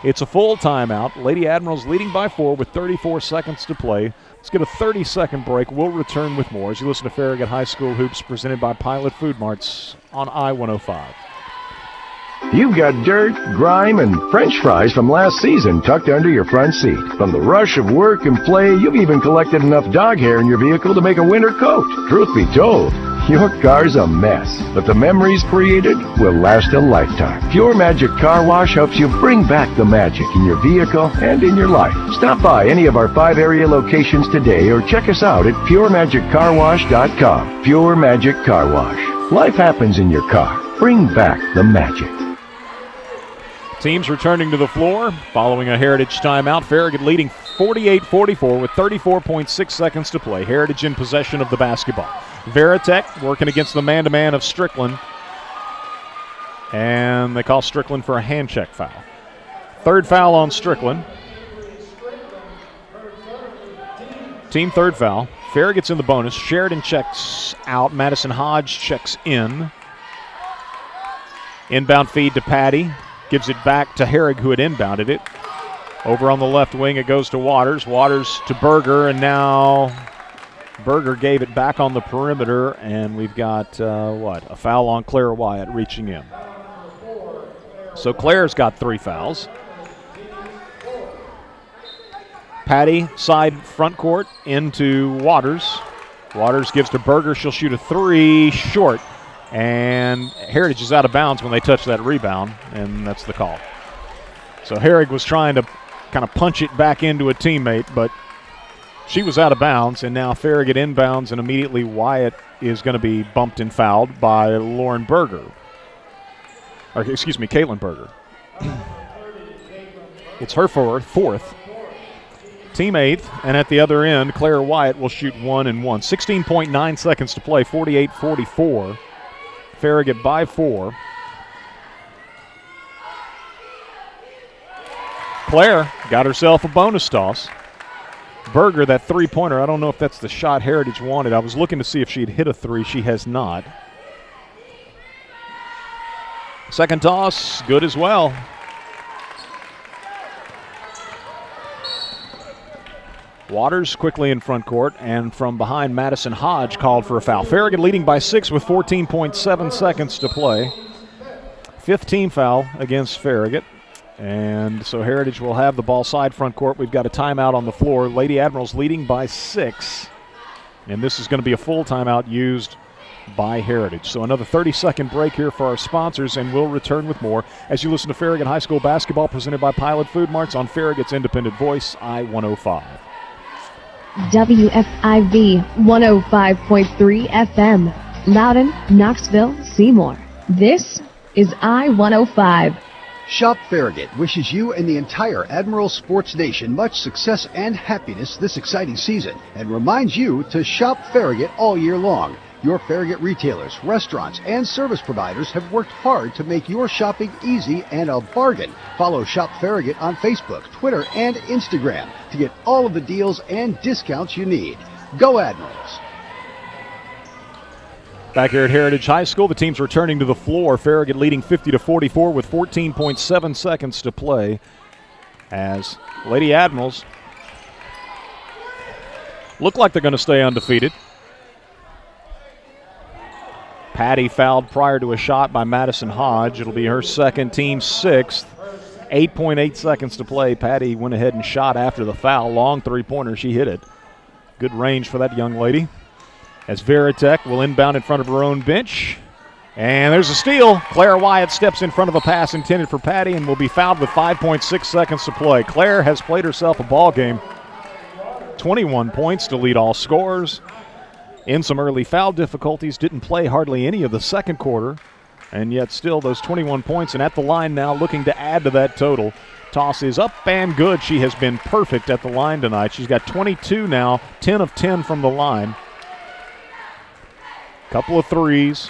It's a full timeout. Lady Admirals leading by 4 with 34 seconds to play. Let's get a 30-second break. We'll return with more as you listen to Farragut High School Hoops presented by Pilot Food Marts on I-105. You've got dirt, grime, and French fries from last season tucked under your front seat. From the rush of work and play, you've even collected enough dog hair in your vehicle to make a winter coat. Truth be told, your car's a mess, but the memories created will last a lifetime. Pure Magic Car Wash helps you bring back the magic in your vehicle and in your life. Stop by any of our 5 area locations today or check us out at puremagiccarwash.com. Pure Magic Car Wash. Life happens in your car. Bring back the magic. Teams returning to the floor following a Heritage timeout. Farragut leading 48-44 with 34.6 seconds to play. Heritage in possession of the basketball. Veritek working against the man-to-man of Strickland. And they call Strickland for a hand check foul. Third foul on Strickland. Team third foul. Farragut's in the bonus. Sheridan checks out. Madison Hodge checks in. Inbound feed to Patty. Gives it back to Herrig, who had inbounded it. Over on the left wing, it goes to Waters. Waters to Berger, and now Berger gave it back on the perimeter, and we've got, a foul on Claire Wyatt reaching in. So Claire's got 3 fouls. Patty, side front court, into Waters. Waters gives to Berger. She'll shoot a 3, short. And Heritage is out of bounds when they touch that rebound, and that's the call. So Herrig was trying to kind of punch it back into a teammate, but she was out of bounds, and now Farragut inbounds, and immediately Wyatt is going to be bumped and fouled by Lauren Berger. Or, excuse me, Caitlin Berger. It's her fourth. Team 8th, and at the other end, Claire Wyatt will shoot 1 and 1. 16.9 seconds to play, 48-44. Farragut by 4. Claire got herself a bonus toss. Berger, that three-pointer, I don't know if that's the shot Heritage wanted. I was looking to see if she'd hit a 3. She has not. Second toss, good as well. Waters quickly in front court, and from behind, Madison Hodge called for a foul. Farragut leading by 6 with 14.7 seconds to play. 5th team foul against Farragut. And so Heritage will have the ball side front court. We've got a timeout on the floor. Lady Admirals leading by 6. And this is going to be a full timeout used by Heritage. So another 30-second break here for our sponsors, and we'll return with more as you listen to Farragut High School basketball presented by Pilot Food Marts on Farragut's independent voice, I-105. WFIV 105.3 FM, Loudon, Knoxville, Seymour. This is I-105. Shop Farragut wishes you and the entire Admiral Sports Nation much success and happiness this exciting season, and reminds you to shop Farragut all year long. Your Farragut retailers, restaurants, and service providers have worked hard to make your shopping easy and a bargain. Follow Shop Farragut on Facebook, Twitter, and Instagram to get all of the deals and discounts you need. Go Admirals! Back here at Heritage High School, the team's returning to the floor. Farragut leading 50-44 with 14.7 seconds to play as Lady Admirals look like they're going to stay undefeated. Patty fouled prior to a shot by Madison Hodge. It'll be her second, team 6th. 8.8 seconds to play. Patty went ahead and shot after the foul. Long three-pointer. She hit it. Good range for that young lady. As Veritek will inbound in front of her own bench. And there's a steal. Claire Wyatt steps in front of a pass intended for Patty and will be fouled with 5.6 seconds to play. Claire has played herself a ball game. 21 points to lead all scorers. In some early foul difficulties, didn't play hardly any of the second quarter. And yet still those 21 points, and at the line now looking to add to that total. Toss is up and good. She has been perfect at the line tonight. She's got 22 now, 10 of 10 from the line. Couple of threes.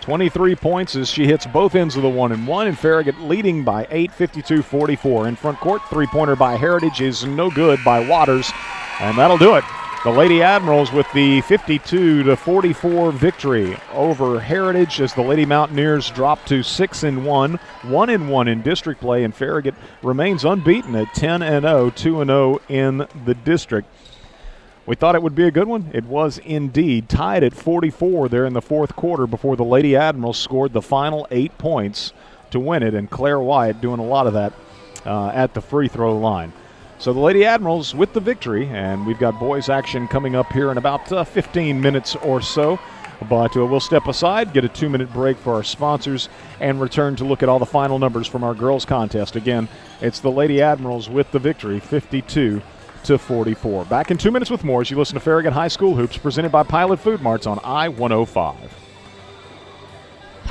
23 points as she hits both ends of the 1-and-1, and Farragut leading by 8, 52-44. In front court, three-pointer by Heritage is no good by Waters, and that'll do it. The Lady Admirals with the 52-44 victory over Heritage as the Lady Mountaineers drop to 6-1, 1-1 in district play, and Farragut remains unbeaten at 10-0, 2-0 in the district. We thought it would be a good one. It was indeed. Tied at 44 there in the fourth quarter before the Lady Admirals scored the final 8 points to win it, and Claire Wyatt doing a lot of that at the free throw line. So the Lady Admirals with the victory, and we've got boys action coming up here in about 15 minutes or so. But we'll step aside, get a 2-minute break for our sponsors, and return to look at all the final numbers from our girls contest. Again, it's the Lady Admirals with the victory, 52-44. Back in 2 minutes with more as you listen to Farragut High School Hoops presented by Pilot Food Marts on I-105.